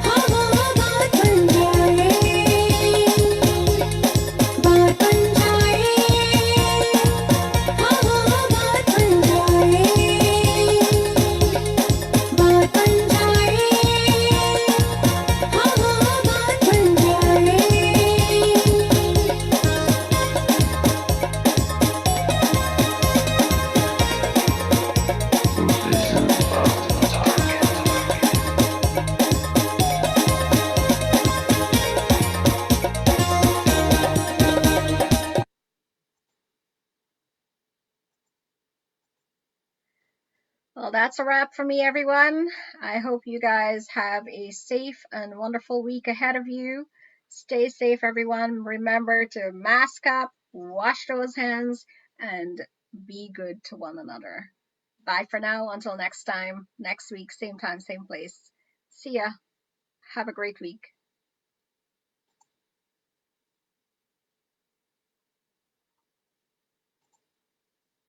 हाँ हाँ बात बन जाए बात बन जाए हाँ हाँ बात बन जाए बात बन जाए हाँ हाँ बात बन जाए Well, that's a wrap for me, everyone. I hope you guys have a safe and wonderful week ahead of you. Stay safe, everyone. Remember to mask up, wash those hands, and be good to one another. Bye for now. Until next time, next week, same time, same place. See ya. Have a great week.